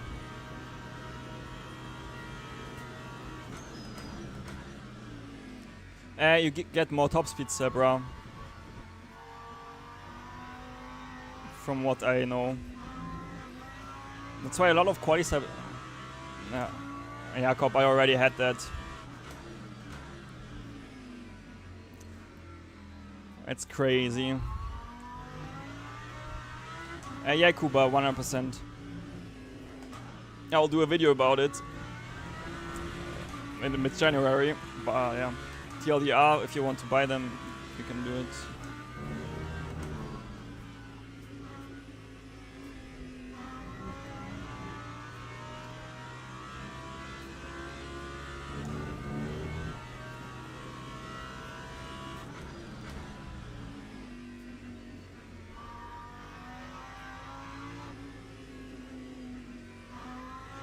You get more top speed, bro. From what I know. That's why a lot of qualis have... Yeah, Jakob, I already had that. It's crazy. Yeah, Kuba, 100%. I'll do a video about it in mid-January. But yeah, TLDR, if you want to buy them, you can do it.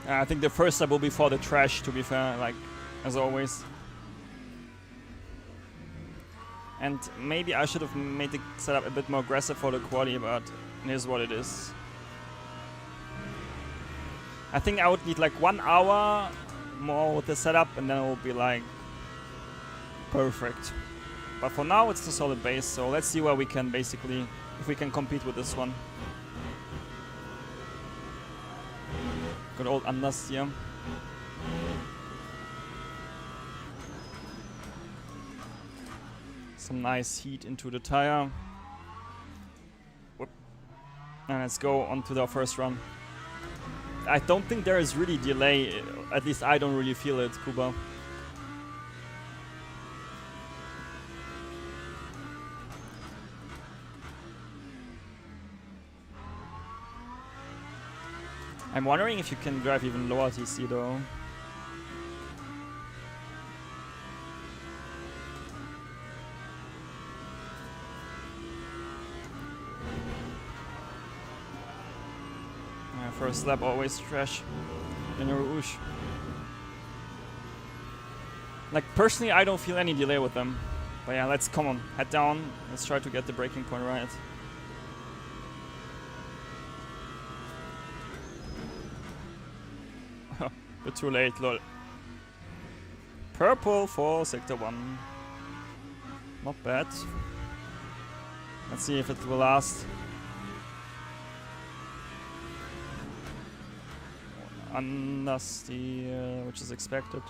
I think the first step will be for the trash, to be fair, like, as always. And maybe I should have made the setup a bit more aggressive for the quali, but it is what it is. I think I would need like 1 hour more with the setup, and then it will be like perfect. But for now, it's the solid base, so let's see where we can basically, if we can compete with this one. Good old Anders here. Some nice heat into the tire. Whoop. And let's go on to the first run. I don't think there is really delay, at least I don't really feel it, Kuba. I'm wondering if you can drive even lower TC though. Yeah, first lap always trash in a Rouge. Like personally I don't feel any delay with them. But yeah, let's come on, head down, let's try to get the braking point right. But too late, lol. Purple for sector 1. Not bad. Let's see if it will last. Unnasty, which is expected.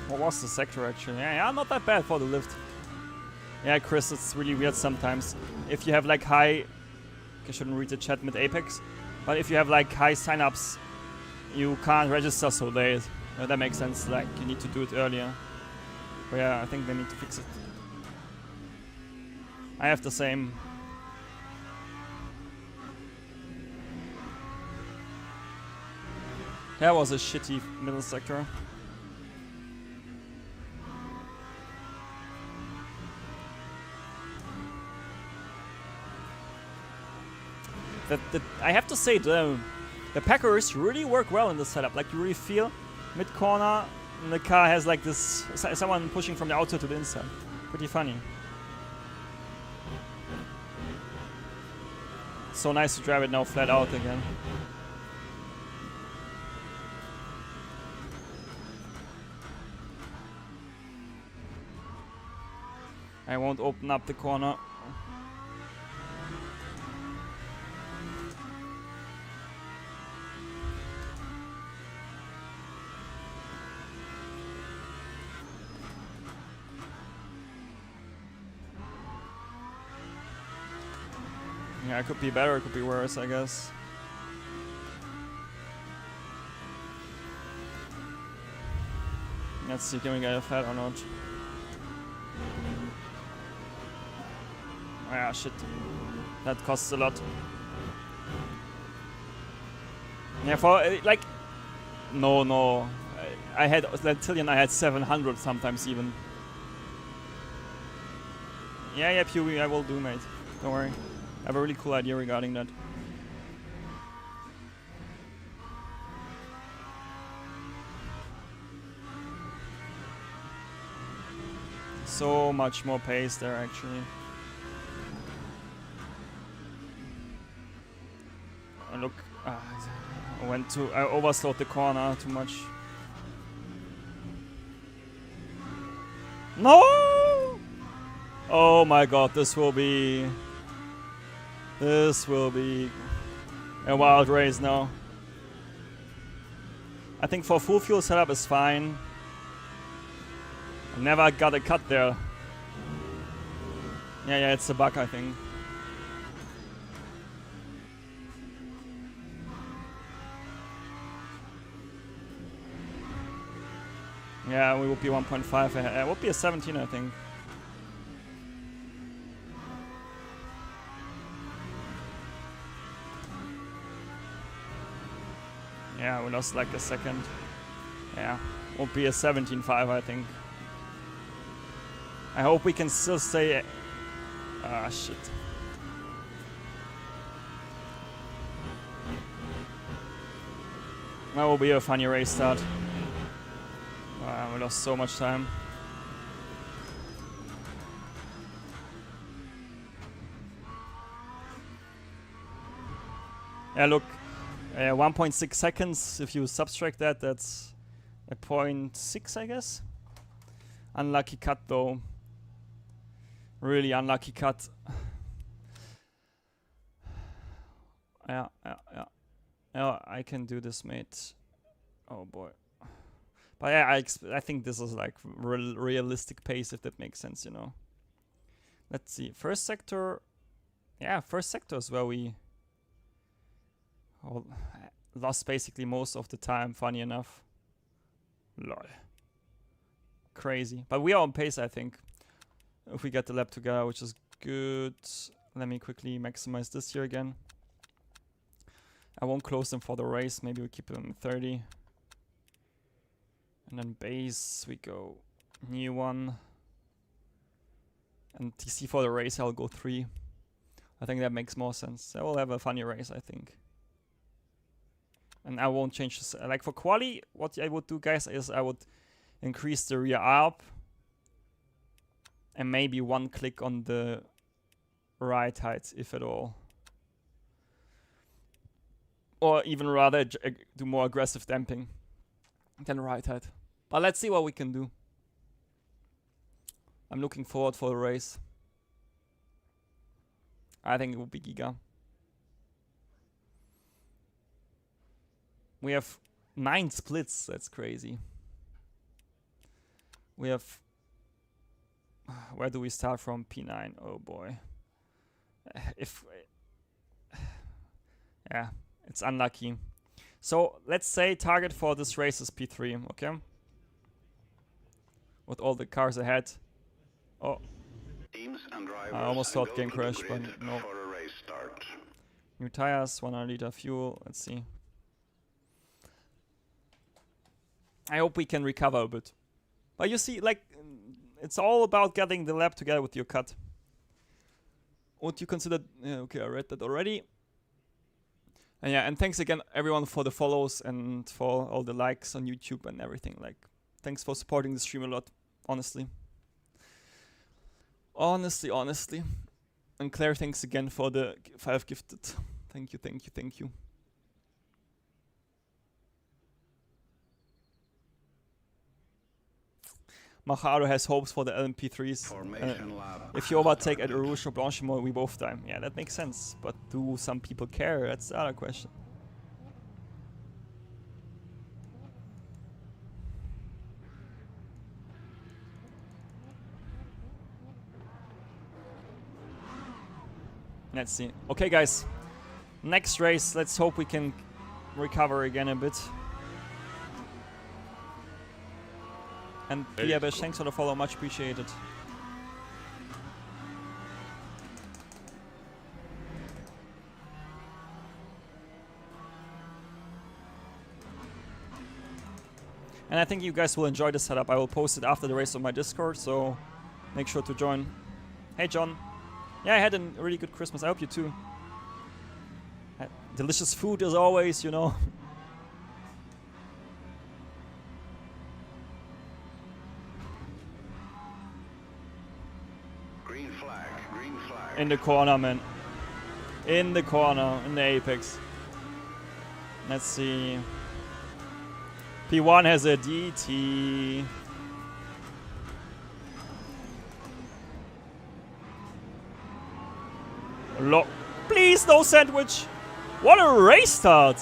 What was the sector actually? Yeah, not that bad for the lift. Yeah, Chris, it's really weird sometimes. If you have like high... I shouldn't read the chat mid-Apex. But if you have like high signups, you can't register so late. That makes sense, like you need to do it earlier. But yeah, I think they need to fix it. I have the same. That was a shitty middle sector. I have to say, the Packers really work well in this setup. Like, you really feel mid-corner, and the car has like this, someone pushing from the outside to the inside. Pretty funny. So nice to drive it now flat out again. I won't open up the corner. Yeah, it could be better, it could be worse, I guess. Let's see, can we get a fat or not? Oh yeah, shit. That costs a lot. Yeah, for, like... No. I had, Lantillion, I had 700 sometimes even. Yeah, Pewee, I will do, mate. Don't worry. I have a really cool idea regarding that. So much more pace there, actually. Oh, look, I overslowed the corner too much. No! Oh my god, this will be a wild race now. I think for full fuel setup is fine. I never got a cut there. Yeah, it's a bug, I think. Yeah, we would be 1.5 ahead. It would be a 17, I think. Yeah, we lost like a second. Yeah, would be a 17.5, I think. I hope we can still stay. Ah, shit. That will be a funny race start. We lost so much time. Yeah, look, 1.6 seconds. If you subtract that, that's a 0.6, I guess. Unlucky cut, though. Really unlucky cut. Yeah. I can do this, mate. Oh boy. But yeah, I think this is like realistic pace, if that makes sense, you know. Let's see. First sector. Yeah, first sector is where we lost basically most of the time, funny enough. Lol. Crazy. But we are on pace, I think. If we get the lap together, which is good. Let me quickly maximize this here again. I won't close them for the race. Maybe we keep them 30. And then base, we go new one. And TC for the race, I'll go 3. I think that makes more sense. I will have a funny race, I think. And I won't change this. Like for quali, what I would do, guys, is I would increase the rear up. And maybe one click on the right height, if at all. Or even rather do more aggressive damping than right height. But let's see what we can do. I'm looking forward for the race. I think it will be Giga. We have 9 splits. That's crazy. We have... Where do we start from? P9. Oh boy. Yeah, it's unlucky. So let's say target for this race is P3, okay? With all the cars ahead. Oh. I almost thought game crash, but no. New tires, 100 liter fuel. Let's see. I hope we can recover a bit. But you see, like, it's all about getting the lap together with your cut. What you consider... Yeah, okay, I read that already. And yeah, and thanks again, everyone, for the follows and for all the likes on YouTube and everything. Like, thanks for supporting the stream a lot, honestly. Honestly. And Claire, thanks again for the 5 gifted. Thank you. Machado has hopes for the LMP3s. If you overtake at Rouge or Blanchimont, we both die. Yeah, that makes sense. But do some people care? That's the other question. Let's see. Okay, guys. Next race. Let's hope we can recover again a bit. And Piabesh, thanks for the follow, much appreciated. And I think you guys will enjoy the setup. I will post it after the race on my Discord, so make sure to join. Hey John. Yeah, I had a really good Christmas. I hope you too. Delicious food as always, you know. In the corner, man. In the corner, in the apex. Let's see. P1 has a DT. Please, no sandwich. What a race start.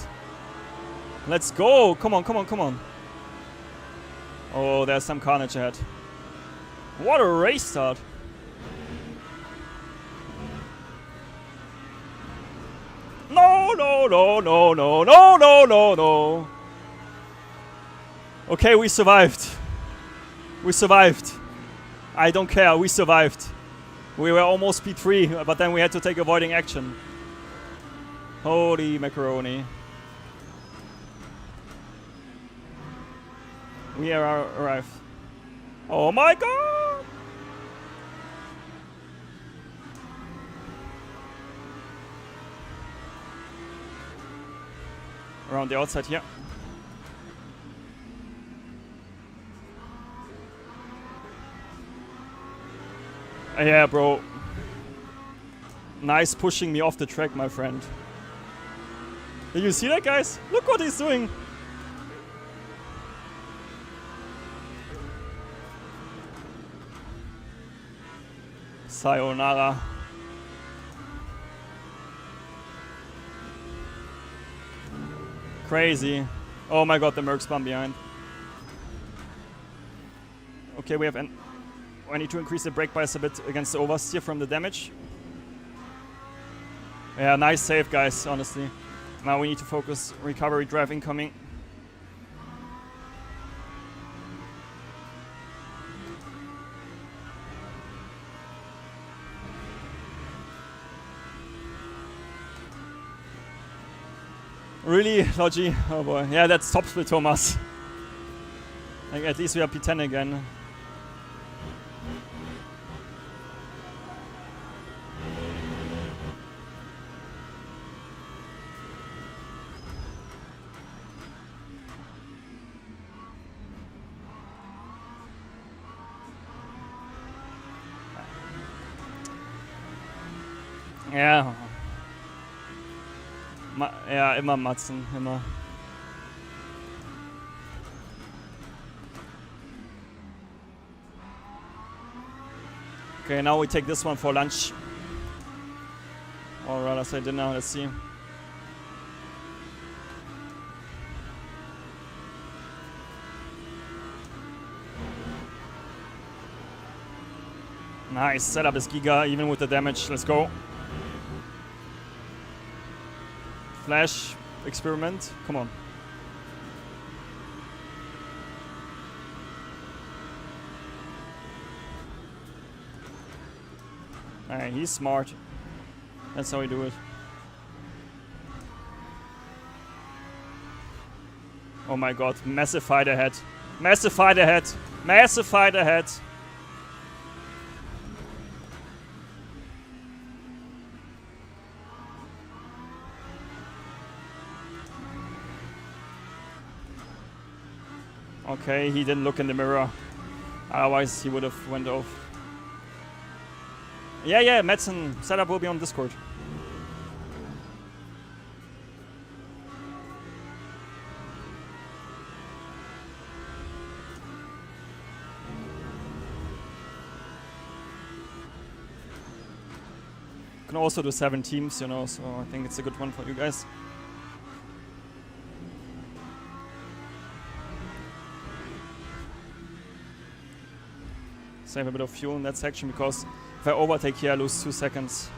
Let's go. Come on, come on, come on. Oh, there's some carnage ahead. What a race start. No, no, no, no, no, no, no, no, no. Okay, we survived. We survived. I don't care, we survived. We were almost P3, but then we had to take avoiding action. Holy macaroni. We are arrived. Oh my god! Around the outside here. Yeah, bro. Nice pushing me off the track, my friend. Did you see that, guys? Look what he's doing. Sayonara. Crazy. Oh my god, the Merc spun behind. Okay, we have I need to increase the brake bias a bit against the oversteer from the damage. Yeah, nice save, guys, honestly. Now we need to focus. Recovery drive incoming. Really, Logi? Oh boy. Yeah, that's top split, Thomas. Like, at least we are P10 again. Ja. Ja, immer Matzen, immer. Okay, now we take this one for lunch. Or rather say dinner, let's see. Nice, setup is Giga, even with the damage, let's go. Flash experiment, come on. Alright, he's smart. That's how we do it. Oh my god, massive fight ahead. Massive fight ahead. Massive fight ahead. Okay, he didn't look in the mirror. Otherwise, he would have went off. Yeah, Madsen setup will be on Discord. You can also do 7 teams, you know, so I think it's a good one for you guys. Save a bit of fuel in that section, because if I overtake here, I lose 2 seconds.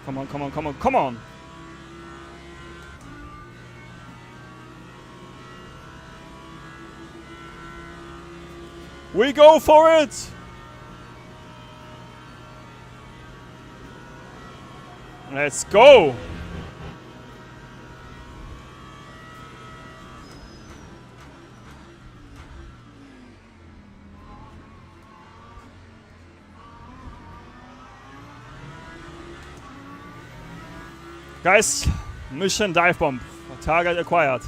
Come on, come on, come on, come on! We go for it! Let's go! Guys, mission dive bomb. Target acquired.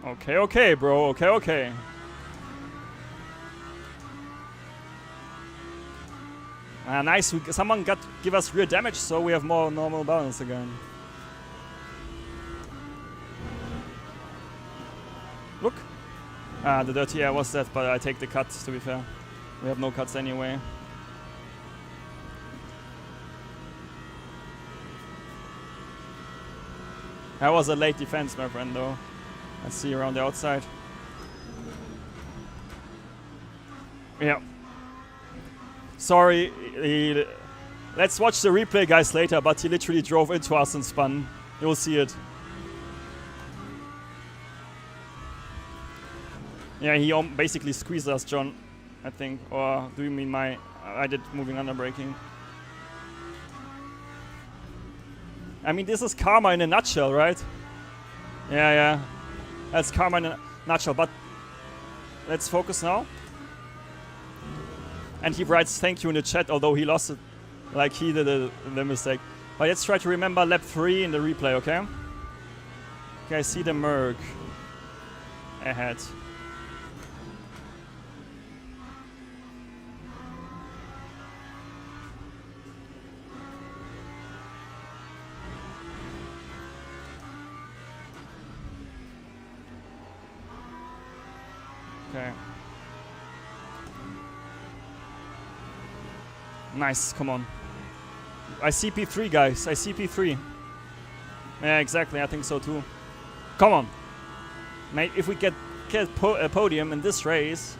Okay, okay, bro. Okay, okay. Nice. Someone give us real damage, so we have more normal balance again. Look. The dirty air was that, but I take the cuts, to be fair. We have no cuts anyway. That was a late defense, my friend, though. I see around the outside. Yeah. Sorry. Let's watch the replay, guys, later, but he literally drove into us and spun. You'll see it. Yeah, he basically squeezed us, John, I think. Or do you mean my... I did moving under braking. I mean, this is karma in a nutshell, right? Yeah, yeah. That's karma in a nutshell, but let's focus now. And he writes thank you in the chat, although he lost it. Like he did the mistake. But let's try to remember lap 3 in the replay, okay? Okay, I see the Merc ahead. Okay. Nice, come on. I see P3, guys. I see P3. Yeah, exactly. I think so too. Come on. Mate, if we get a podium in this race.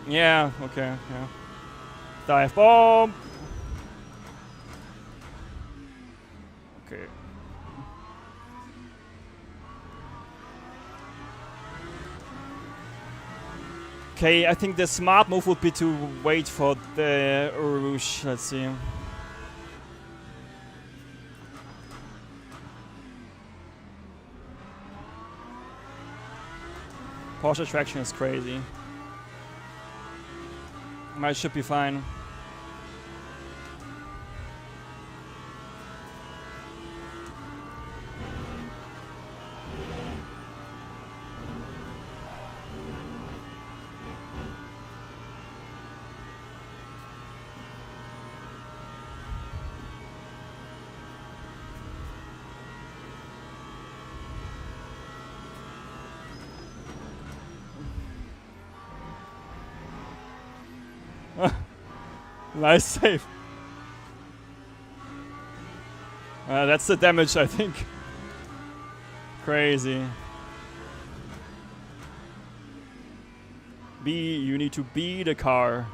Yeah, okay, yeah. Dive bomb. Okay. Okay, I think the smart move would be to wait for the Rouge. Let's see. Porsche traction is crazy. I should be fine. Nice save. That's the damage, I think. Crazy. You need to be the car.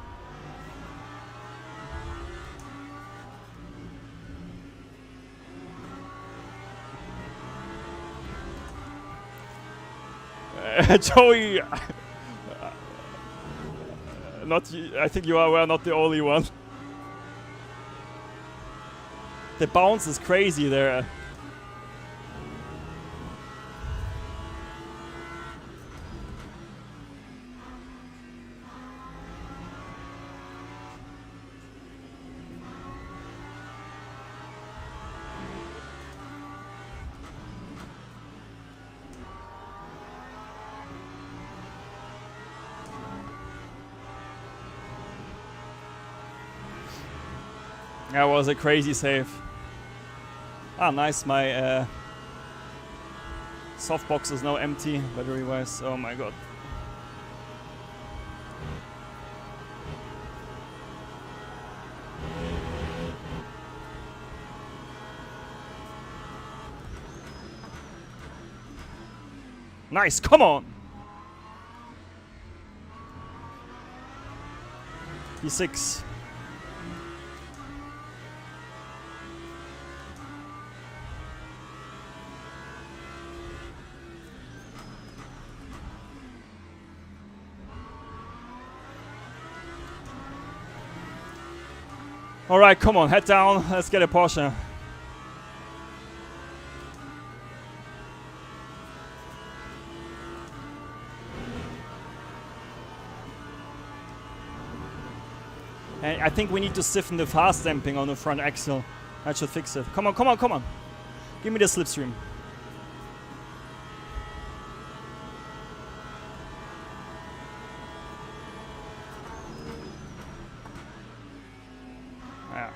Joey. I think you were not the only one. The bounce is crazy there. That was a crazy save. Ah, nice. My softbox is now empty, battery-wise. Oh my god. Nice, come on! P6. Alright, come on, head down, let's get a Porsche. And I think we need to stiffen the fast damping on the front axle. That should fix it. Come on, come on, come on. Give me the slipstream. Yeah.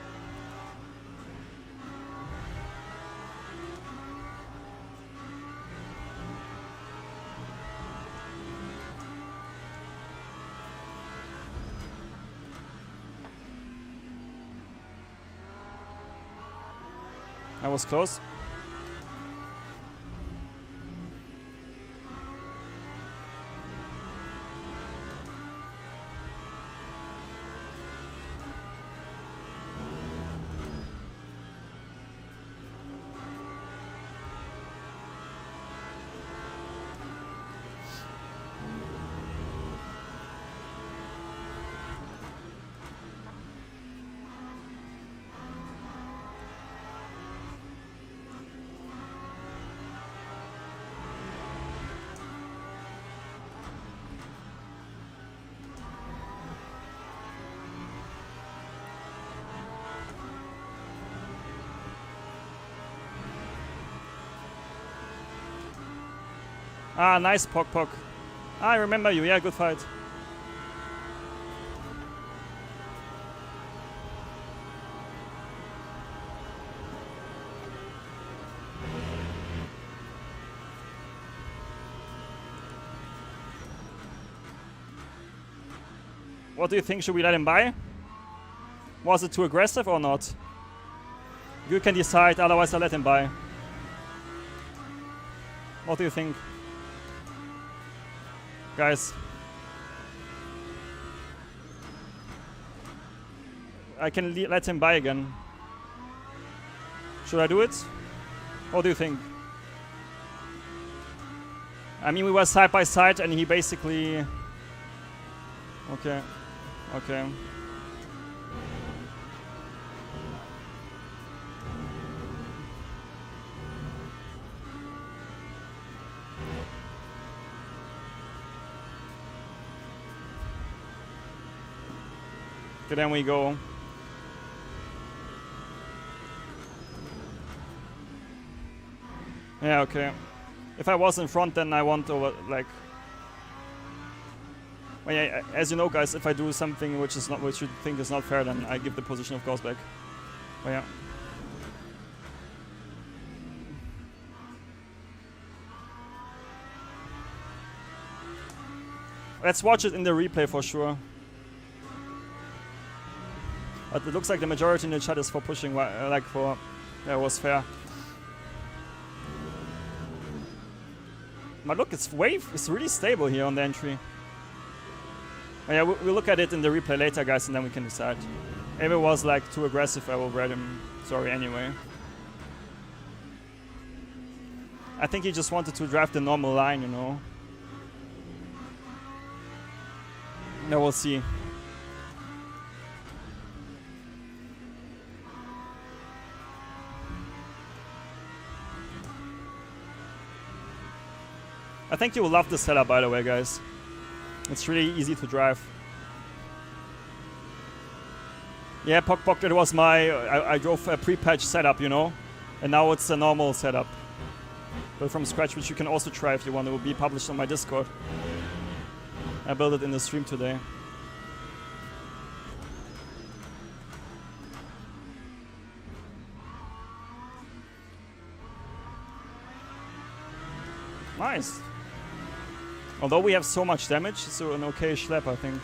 That was close. Ah, nice Pok Pok. I remember you. Yeah, good fight. What do you think? Should we let him by? Was it too aggressive or not? You can decide, otherwise I'll let him by. What do you think? Guys. I can let him by again. Should I do it? What do you think? I mean, we were side by side and he basically... Okay. Okay. Okay, then we go. Yeah, okay. If I was in front, then I want over, like... Well, yeah, as you know, guys, if I do something which you think is not fair, then I give the position of course back. Well, yeah. Let's watch it in the replay for sure. But it looks like the majority in the chat is for pushing, like for... Yeah, it was fair. But look, it's really stable here on the entry. Oh, yeah, we'll look at it in the replay later, guys, and then we can decide. If it was like too aggressive, I will red him. Sorry, anyway. I think he just wanted to draft the normal line, you know. Now we'll see. I think you will love this setup, by the way, guys. It's really easy to drive. Yeah, Pok Pok, it was my... I drove a pre-patch setup, you know? And now it's a normal setup. Built from scratch, which you can also try if you want. It will be published on my Discord. I built it in the stream today. Nice. Although we have so much damage, it's an okay schlep, I think.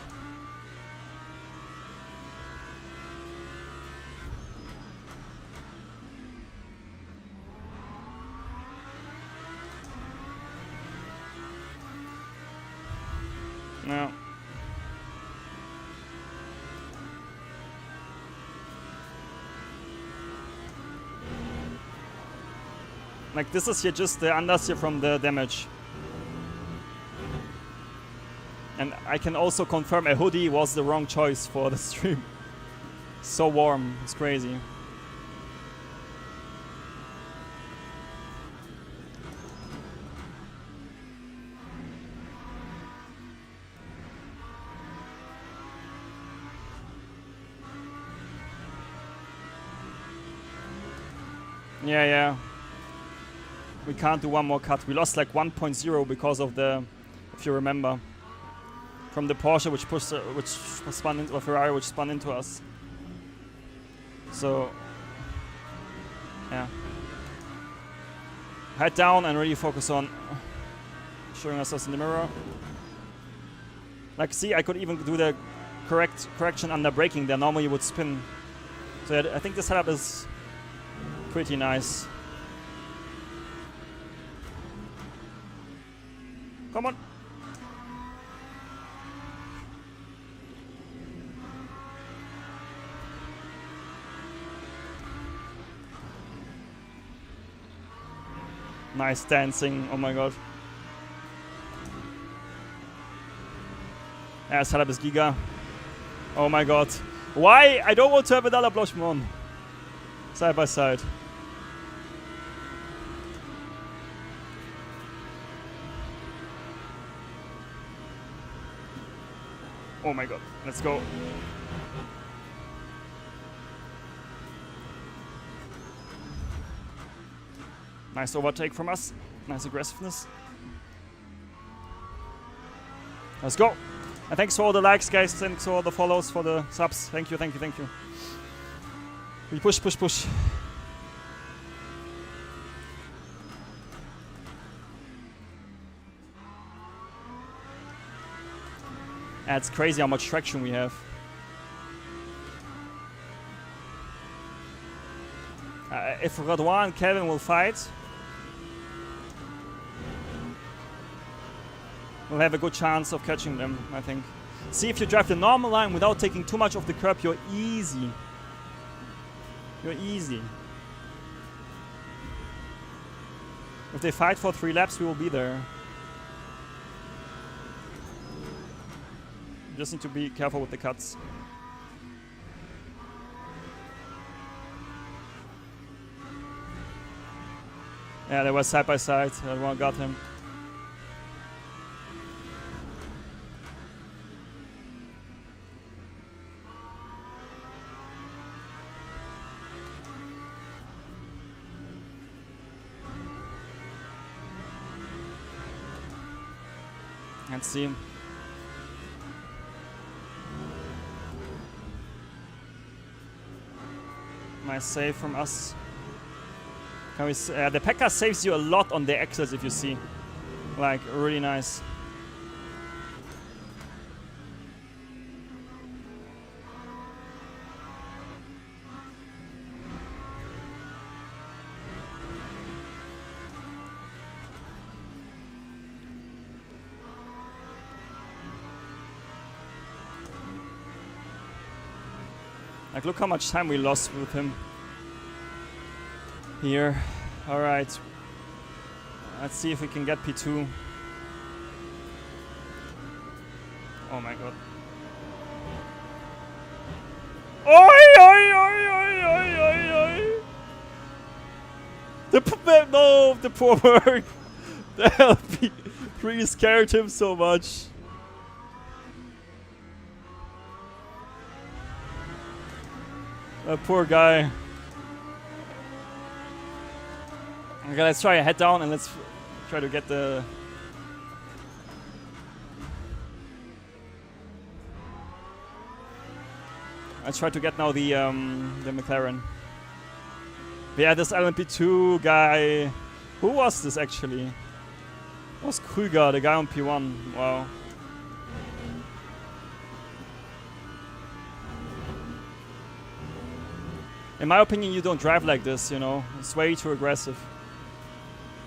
No. Like this is here just the understeer from the damage. And I can also confirm a hoodie was the wrong choice for the stream. So warm, it's crazy. Yeah, yeah. We can't do one more cut. We lost like 1.0 because of the, if you remember, from the Porsche which pushed, which spun into, or Ferrari which spun into us. So, yeah. Head down and really focus on showing ourselves in the mirror. Like, see, I could even do the correction under braking there. Normally you would spin. So yeah, I think the setup is pretty nice. Come on. Nice dancing, oh my god. Yeah, setup is giga. Oh my god. Why? I don't want to have another Blochmon. Side by side. Oh my god, let's go. Nice overtake from us. Nice aggressiveness. Let's go. And thanks for all the likes, guys. Thanks for all the follows, for the subs. Thank you, thank you, thank you. We push, push, push. Yeah, it's crazy how much traction we have. If Radwan and Kevin will fight, we'll have a good chance of catching them, I think. See, if you drive the normal line without taking too much of the curb, you're easy. You're easy. If they fight for 3 laps, we will be there. You just need to be careful with the cuts. Yeah, they were side by side. Everyone got him. Let's see. Nice save from us. Can we the Pekka saves you a lot on the exits, if you see. Like, really nice. Like, look how much time we lost with him. Here. Alright. Let's see if we can get P2. Oh my god. Oi, oi, oi, oi, oi, oi, oi. The poor bird. The LP3 scared him so much. That poor guy. Okay, let's try a head down and let's try to get the... Let's try to get now the McLaren. But yeah, this LMP2 guy... Who was this actually? It was Krüger, the guy on P1. Wow. In my opinion, you don't drive like this, you know. It's way too aggressive.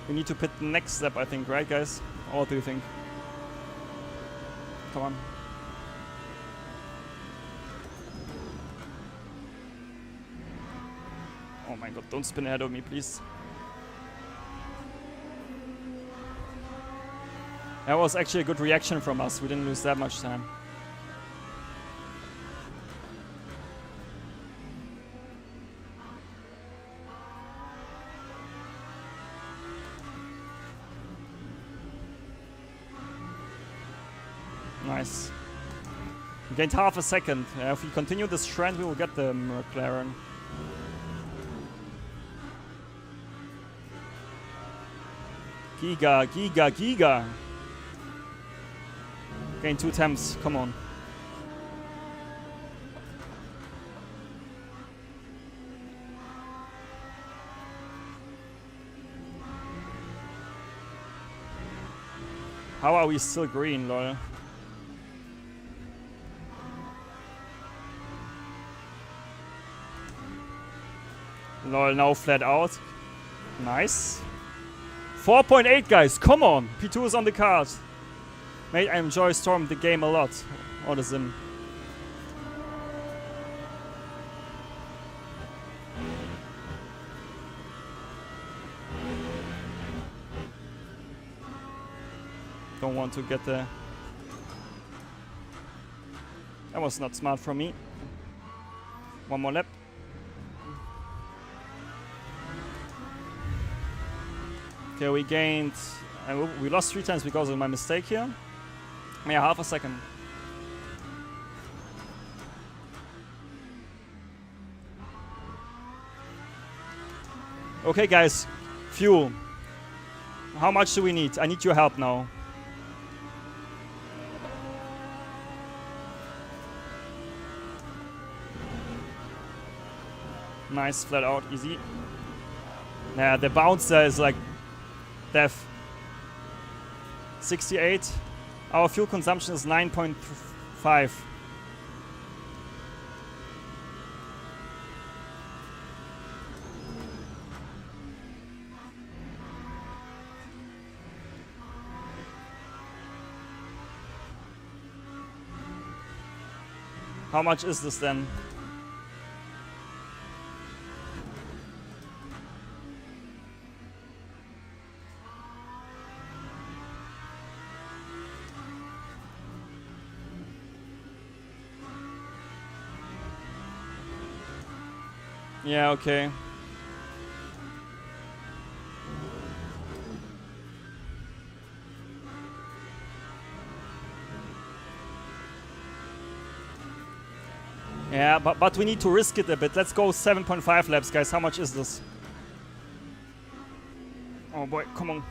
We need to pit the next step, I think, right, guys? Or what do you think? Come on. Oh my god, don't spin ahead of me, please. That was actually a good reaction from us. We didn't lose that much time. Nice. We gained half a second. If we continue this trend, we will get the McLaren. Giga, Giga, Giga. Gain 2 attempts, come on. How are we still green, lol? Lol, now flat out. Nice. 4.8, guys, come on. P2 is on the card. Mate, I enjoy Storm the game a lot. All the sim. Don't want to get the... That was not smart from me. One more lap. Okay, we gained... we lost 3 times because of my mistake here. Yeah, half a second. Okay, guys. Fuel. How much do we need? I need your help now. Nice, flat out, easy. Yeah, the bouncer is like death. 68. Our fuel consumption is 9.5. How much is this then? Yeah, okay. Yeah, but we need to risk it a bit. Let's go 7.5 laps, guys. How much is this? Oh boy, come on.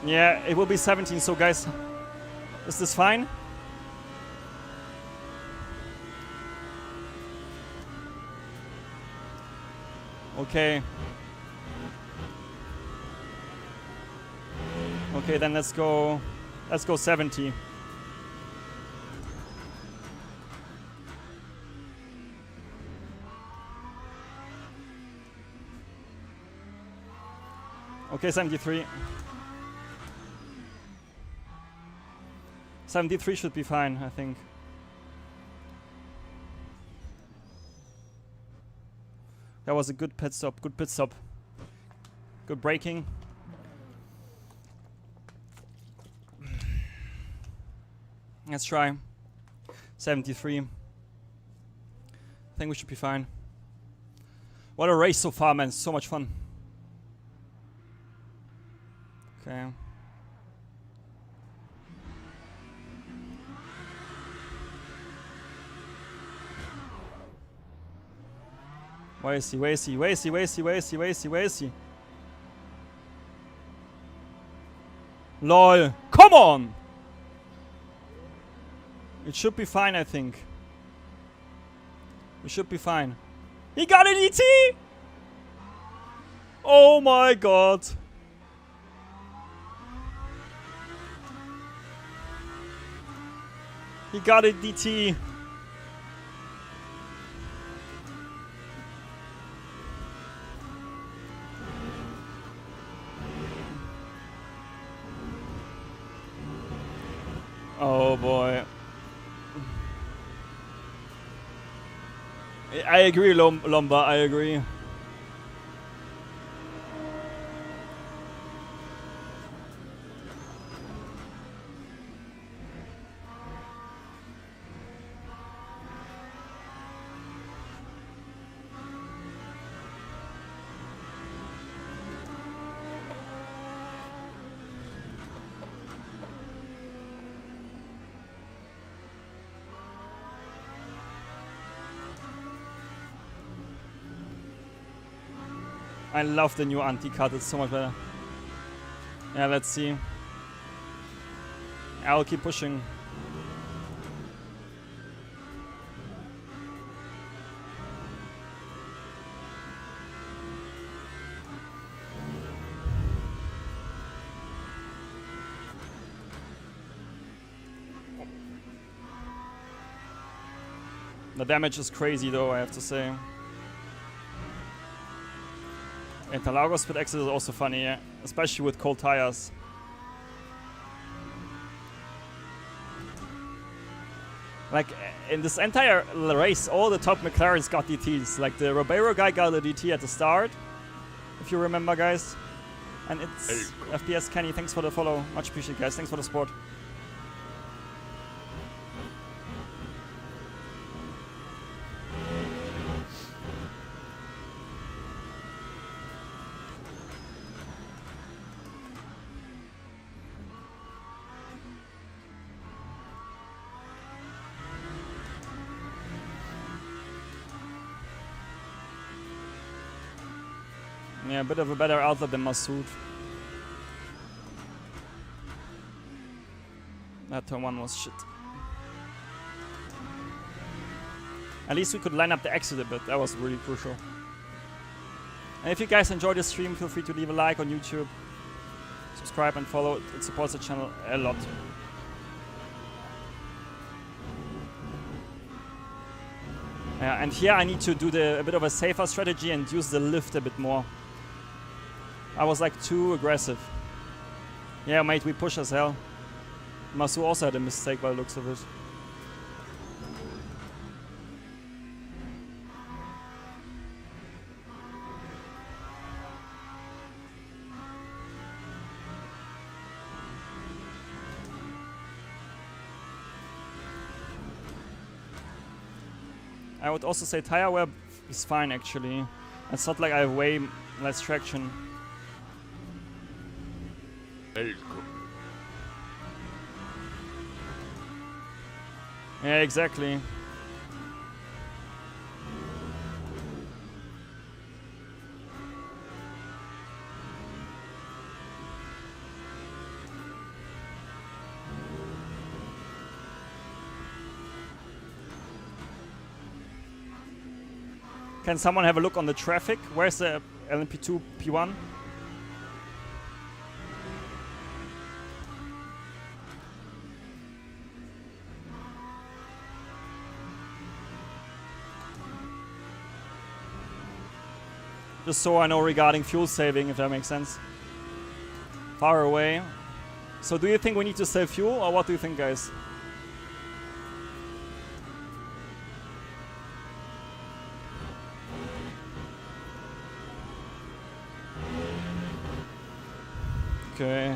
Yeah, it will be 17, so guys, is this fine? Okay. Okay, then let's go 70. Okay, 73. 73 should be fine, I think. That was a good pit stop, good pit stop. Good braking. Let's try. 73. I think we should be fine. What a race so far, man. So much fun. Okay. Where is he? Where is he? Where is he? Where is he? Where is he? Where is he? Where is he? LOL. Come on! It should be fine, I think. We should be fine. He got an ET! Oh my god. He got a DT. Oh boy. I agree, Lomba, I agree. I love the new anti-cut, it's so much better. Yeah, let's see. I'll keep pushing. The damage is crazy though, I have to say. Interlagos split exit is also funny, yeah? Especially with cold tires. Like, in this entire race, all the top McLarens got DTs. Like, the Ribeiro guy got a DT at the start, if you remember, guys. And it's FPS Kenny, thanks for the follow. Much appreciated, guys. Thanks for the support. Yeah, a bit of a better outlet than Masood. That turn 1 was shit. At least we could line up the exit a bit. That was really crucial. And if you guys enjoyed this stream, feel free to leave a like on YouTube. Subscribe and follow. It supports the channel a lot. Yeah, and here I need to do a bit of a safer strategy and use the lift a bit more. I was like too aggressive. Yeah, mate, we push as hell. Masu also had a mistake by the looks of it. I would also say tire wear is fine actually. It's not like I have way less traction. Very good. Yeah, exactly. Can someone have a look on the traffic? Where's the LMP2 P1? Just so I know regarding fuel saving, if that makes sense. Far away. So do you think we need to save fuel, or what do you think, guys? Okay.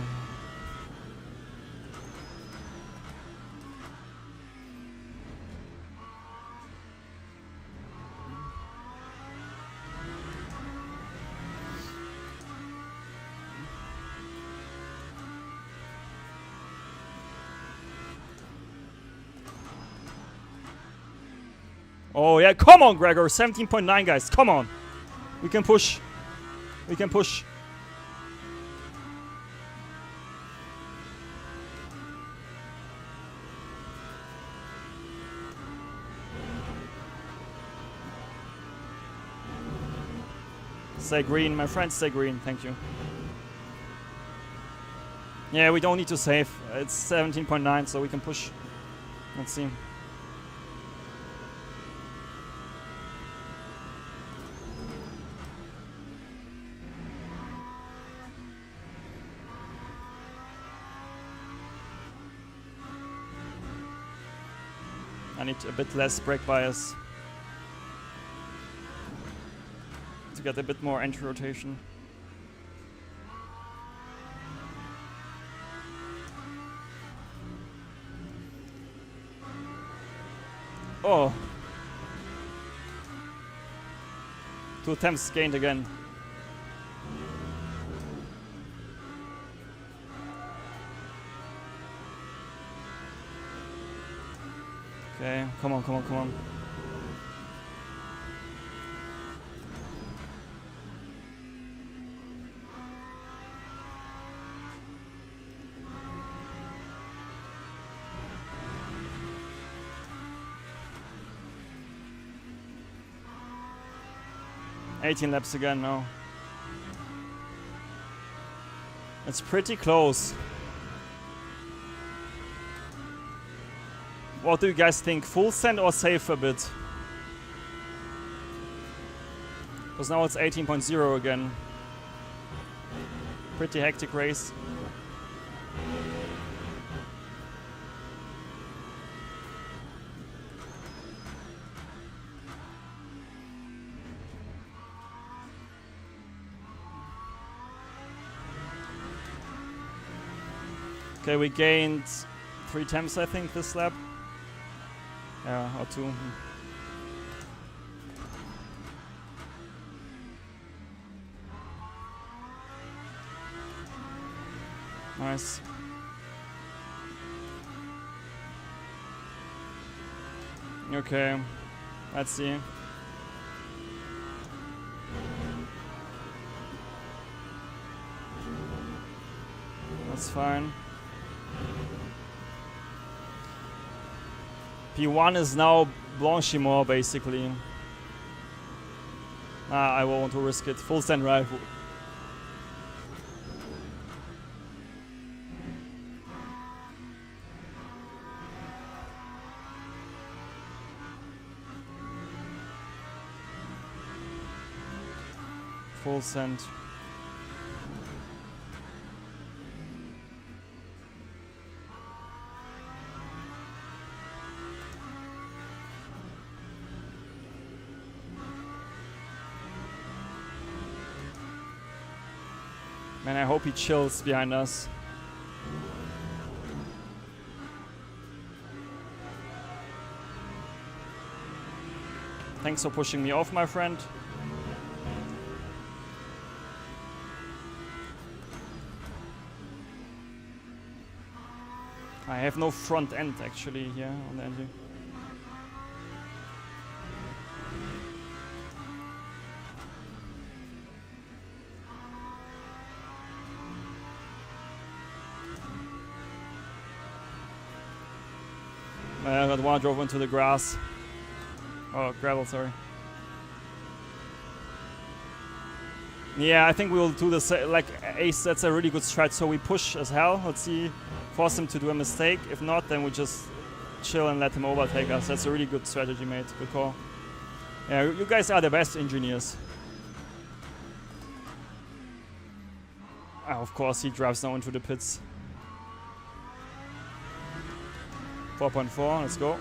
Oh yeah, come on, Gregor. 17.9, guys. Come on. We can push. We can push. Stay green, my friend. Stay green. Thank you. Yeah, we don't need to save. It's 17.9, so we can push. Let's see. I need a bit less brake bias to get a bit more entry rotation. Oh. 2 attempts gained again. Okay, come on, come on, come on. 18 laps again now. It's pretty close. What do you guys think? Full send or save a bit? Because now it's 18.0 again. Pretty hectic race. Okay, we gained 3 temps, I think, this lap. Yeah, or 2. Nice. Okay, let's see. That's fine. P1 is now Blanchimont, basically. I won't want to risk it. Full send rifle. Full send. Man, I hope he chills behind us. Thanks for pushing me off, my friend. I have no front end actually here on the engine. That one drove into the grass. Oh, gravel, sorry. Yeah, I think we'll do this. Like Ace, that's a really good strat. So we push as hell. Let's see, force him to do a mistake. If not, then we just chill and let him overtake us. That's a really good strategy, mate. Good call. Yeah, you guys are the best engineers. Of course, he drives now into the pits. 4.4, let's go.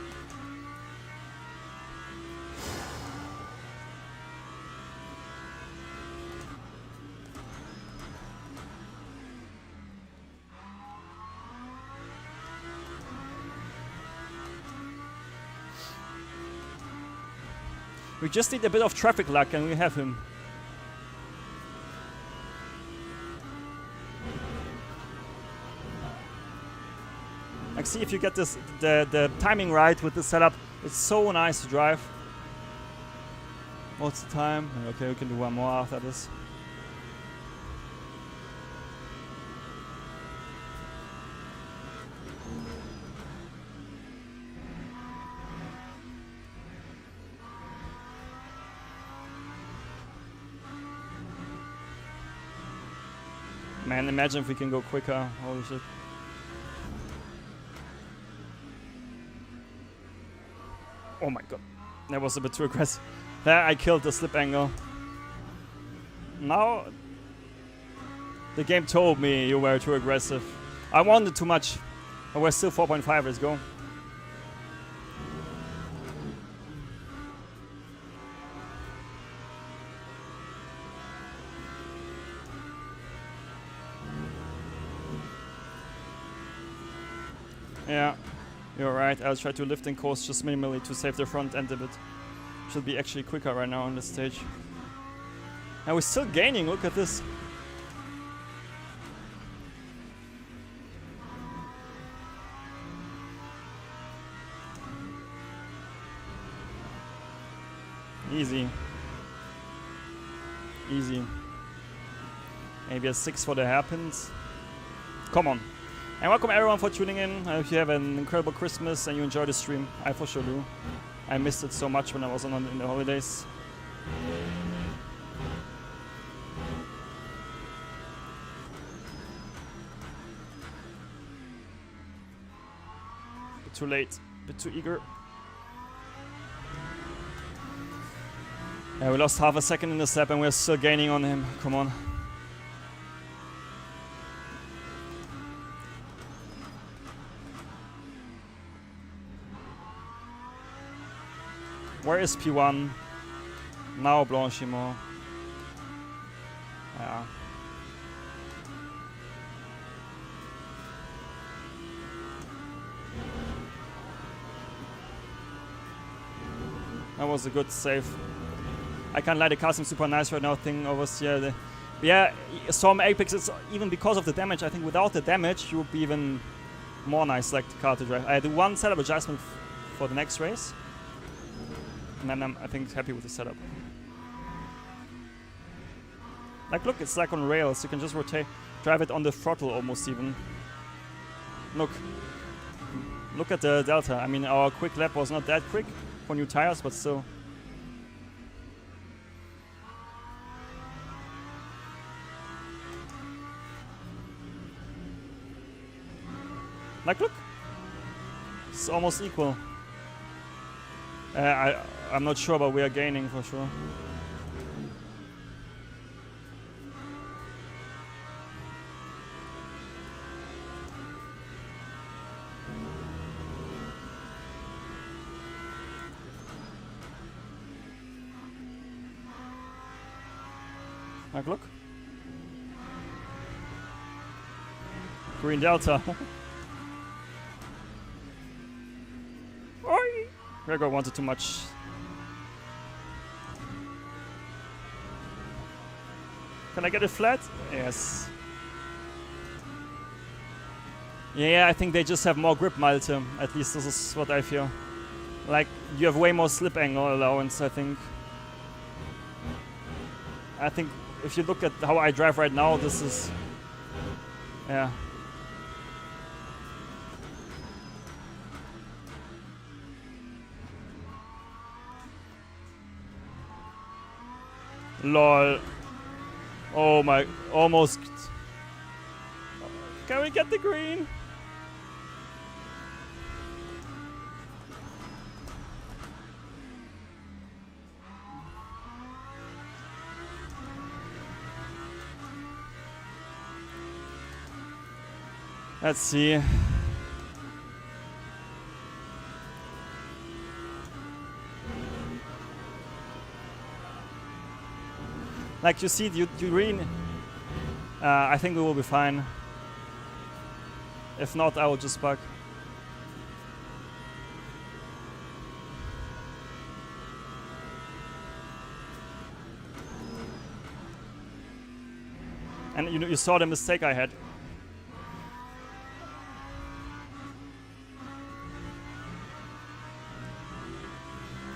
We just need a bit of traffic luck and we have him. Like, see if you get this the timing right with the setup. It's so nice to drive. What's the time? Okay, we can do one more after this. Man, imagine if we can go quicker. Holy shit. Oh my god. That was a bit too aggressive. There, I killed the slip angle. Now, the game told me you were too aggressive. I wanted too much. But we're still 4.5. Let's go. Yeah, you're right. I'll try to lift in course just minimally to save the front end a bit. Should be actually quicker right now on this stage. And we're still gaining, look at this. Easy. Easy. Maybe a 6 for the hairpins. Come on. And welcome everyone for tuning in. I hope you have an incredible Christmas and you enjoy the stream. I for sure do. I missed it so much when I was in the holidays. Bit too late. Bit too eager. Yeah, we lost half a second in this lap and we're still gaining on him. Come on. Where is P1? Now Blanchimont. Yeah. That was a good save. I can't lie, the car seems super nice right now. Thing over here. Yeah, Storm Apex is even because of the damage. I think without the damage, you would be even more nice like the car to drive. I do one setup adjustment for the next race. And then I'm, I think, happy with the setup. Like, look, it's like on rails. You can just rotate, drive it on the throttle almost even. Look at the delta. I mean, our quick lap was not that quick for new tires, but still. Like, look. It's almost equal. I'm not sure, but we are gaining for sure. Like, look. Green Delta. Gregor wanted too much. Can I get it flat? Yes. Yeah, I think they just have more grip Malte. At least this is what I feel. Like, you have way more slip angle allowance, I think. I think if you look at how I drive right now, this is... Yeah. Lol. Oh my, almost. Can we get the green? Let's see. Like you see, you really... I think we will be fine. If not, I will just bug. And you saw the mistake I had.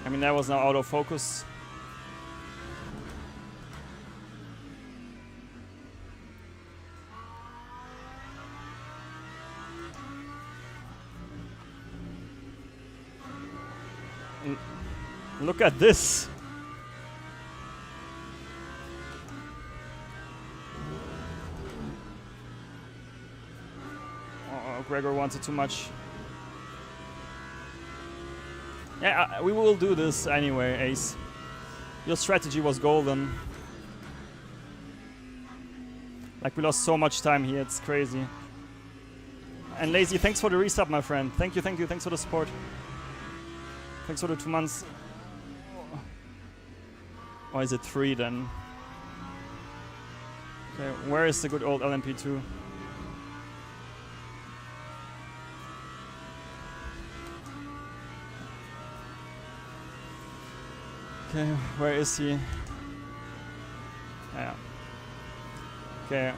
I mean, that was now out of focus. Look at this. Oh, Gregor wants it too much. Yeah, we will do this anyway, Ace. Your strategy was golden. Like, we lost so much time here, it's crazy. And Lazy, thanks for the resub, my friend. Thank you, thanks for the support. Thanks for the 2 months. Or is it 3 then? Okay, where is the good old LMP2? Okay, where is he? Yeah. Okay.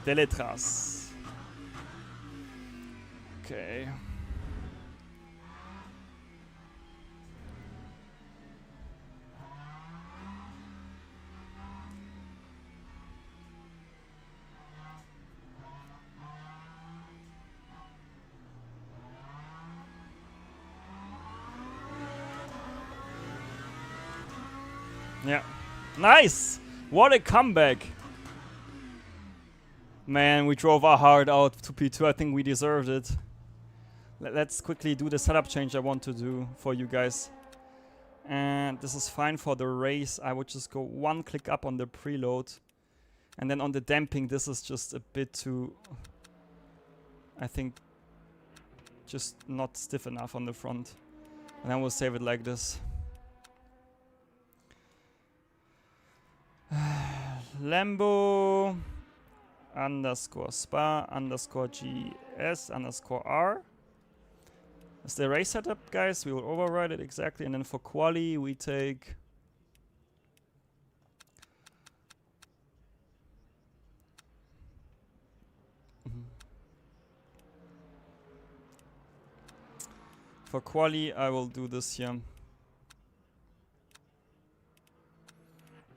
Teletras. Okay. Yeah. Nice! What a comeback! Man, we drove our heart out to P2. I think we deserved it. Let's quickly do the setup change I want to do for you guys. And this is fine for the race. I would just go one click up on the preload. And then on the damping, this is just a bit too... I think just not stiff enough on the front. And then we'll save it like this. Lambo underscore spa underscore gs underscore r. Is the race setup, guys? We will override it exactly. And then for quali, we take... For quali, I will do this here.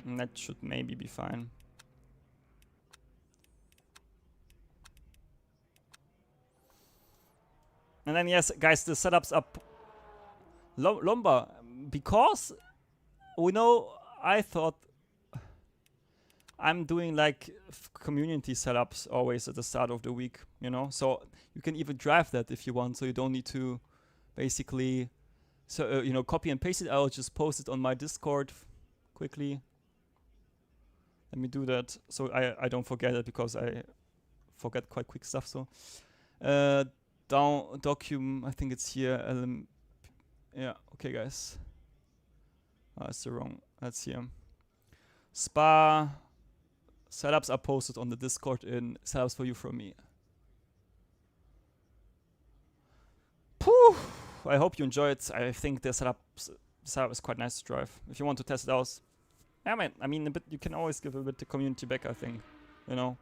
And that should maybe be fine. And then yes, guys, the setups are Lomba, because we know I thought I'm doing like community setups always at the start of the week, you know, so you can even drive that if you want, so you don't need to basically you know, copy and paste it. I'll just post it on my Discord quickly. Let me do that so I don't forget it, because I forget quite quick stuff. So document, I think it's here. Yeah, okay, guys. That's the wrong. That's here. Spa setups are posted on the Discord in setups for you from me. Poof. I hope you enjoy it. I think the setup is quite nice to drive. If you want to test it out, yeah, man. I mean, a bit. You can always give a bit the community back, I think. You know.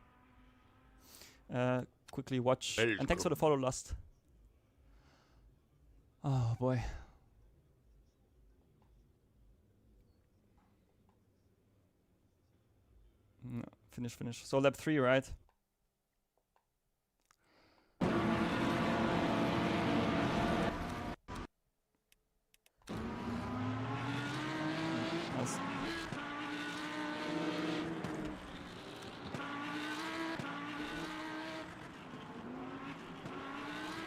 Quickly watch. And thanks for the follow, Lust. Oh boy. No, finish. So lap 3, right?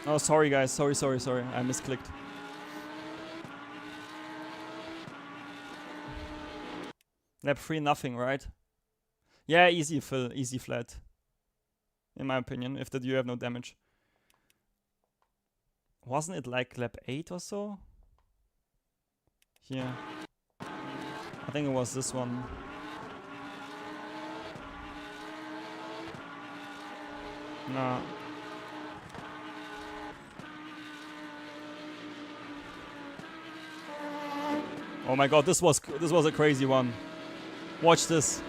Oh, sorry guys, sorry, I misclicked. Lap 3, nothing, right? Yeah, easy fill, easy flat. In my opinion, if you have no damage. Wasn't it like lap 8 or so? Here. I think it was this one. No. Oh my god, this was a crazy one. Watch this.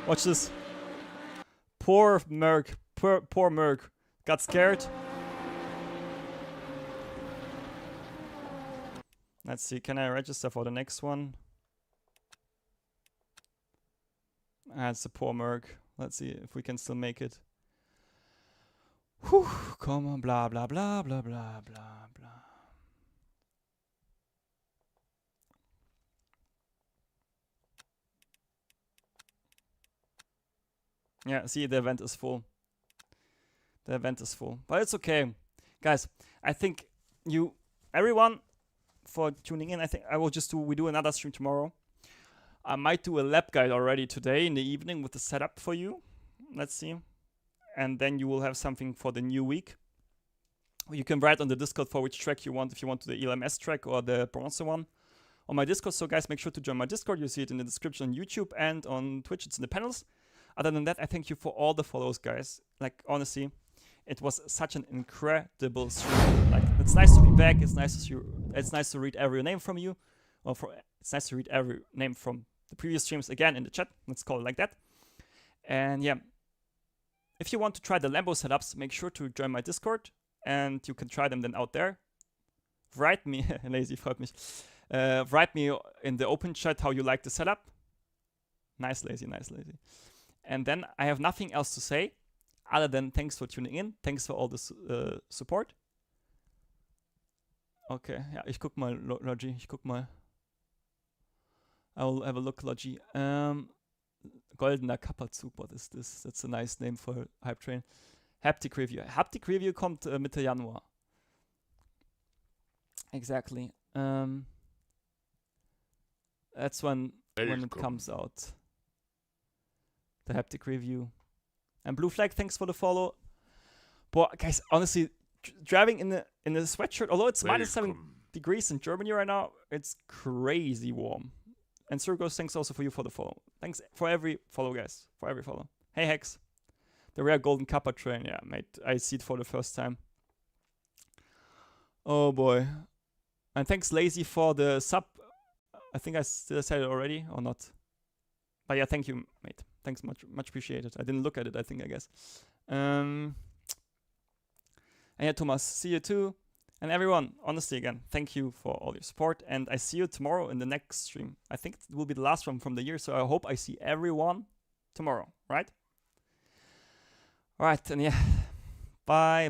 Watch this. Poor Merc. Poor Merc. Got scared. Let's see, can I register for the next one? It's a poor Merc. Let's see if we can still make it. Whew, come on, blah, blah, blah, blah, blah, blah, blah. Yeah, see, the event is full. The event is full. But it's okay. Guys, I think everyone, for tuning in. I think I will just we do another stream tomorrow. I might do a lap guide already today in the evening with the setup for you. Let's see. And then you will have something for the new week. You can write on the Discord for which track you want, if you want the ELMS track or the Bronze one on my Discord. So guys, make sure to join my Discord. You'll see it in the description on YouTube and on Twitch. It's in the panels. Other than that, I thank you for all the follows, guys. Like, honestly, it was such an incredible stream. Like, it's nice to be back. It's nice to read every name from you. It's nice to read every name from the previous streams again in the chat. Let's call it like that. And yeah, if you want to try the Lambo setups, make sure to join my Discord, and you can try them then out there. Write me, lazy, freut mich. Write me in the open chat how you like the setup. Nice, lazy, nice, lazy. And then I have nothing else to say other than thanks for tuning in. Thanks for all the support. Okay, ja, ich guck mal, Logi, ich guck mal. I will have a look, Logi. Goldener Kapperzug, what is this? That's a nice name for Hype Train. Haptic Review. Haptic Review kommt Mitte Januar. Exactly. That's when it comes out. The Haptic Review. And Blue Flag, thanks for the follow. But guys, honestly, driving in a sweatshirt, although it's minus 7 degrees in Germany right now, it's crazy warm. And Surgos, thanks also for you for the follow. Thanks for every follow, guys. For every follow. Hey, Hex. The rare golden Kappa train. Yeah, mate. I see it for the first time. Oh, boy. And thanks, Lazy, for the sub. I think I said it already or not. But yeah, thank you, mate. Thanks much appreciated. I didn't look at it, I guess. And yeah, Thomas, see you too. And everyone, honestly, again, thank you for all your support. And I see you tomorrow in the next stream. I think it will be the last one from the year. So I hope I see everyone tomorrow, right? All right. And yeah, bye.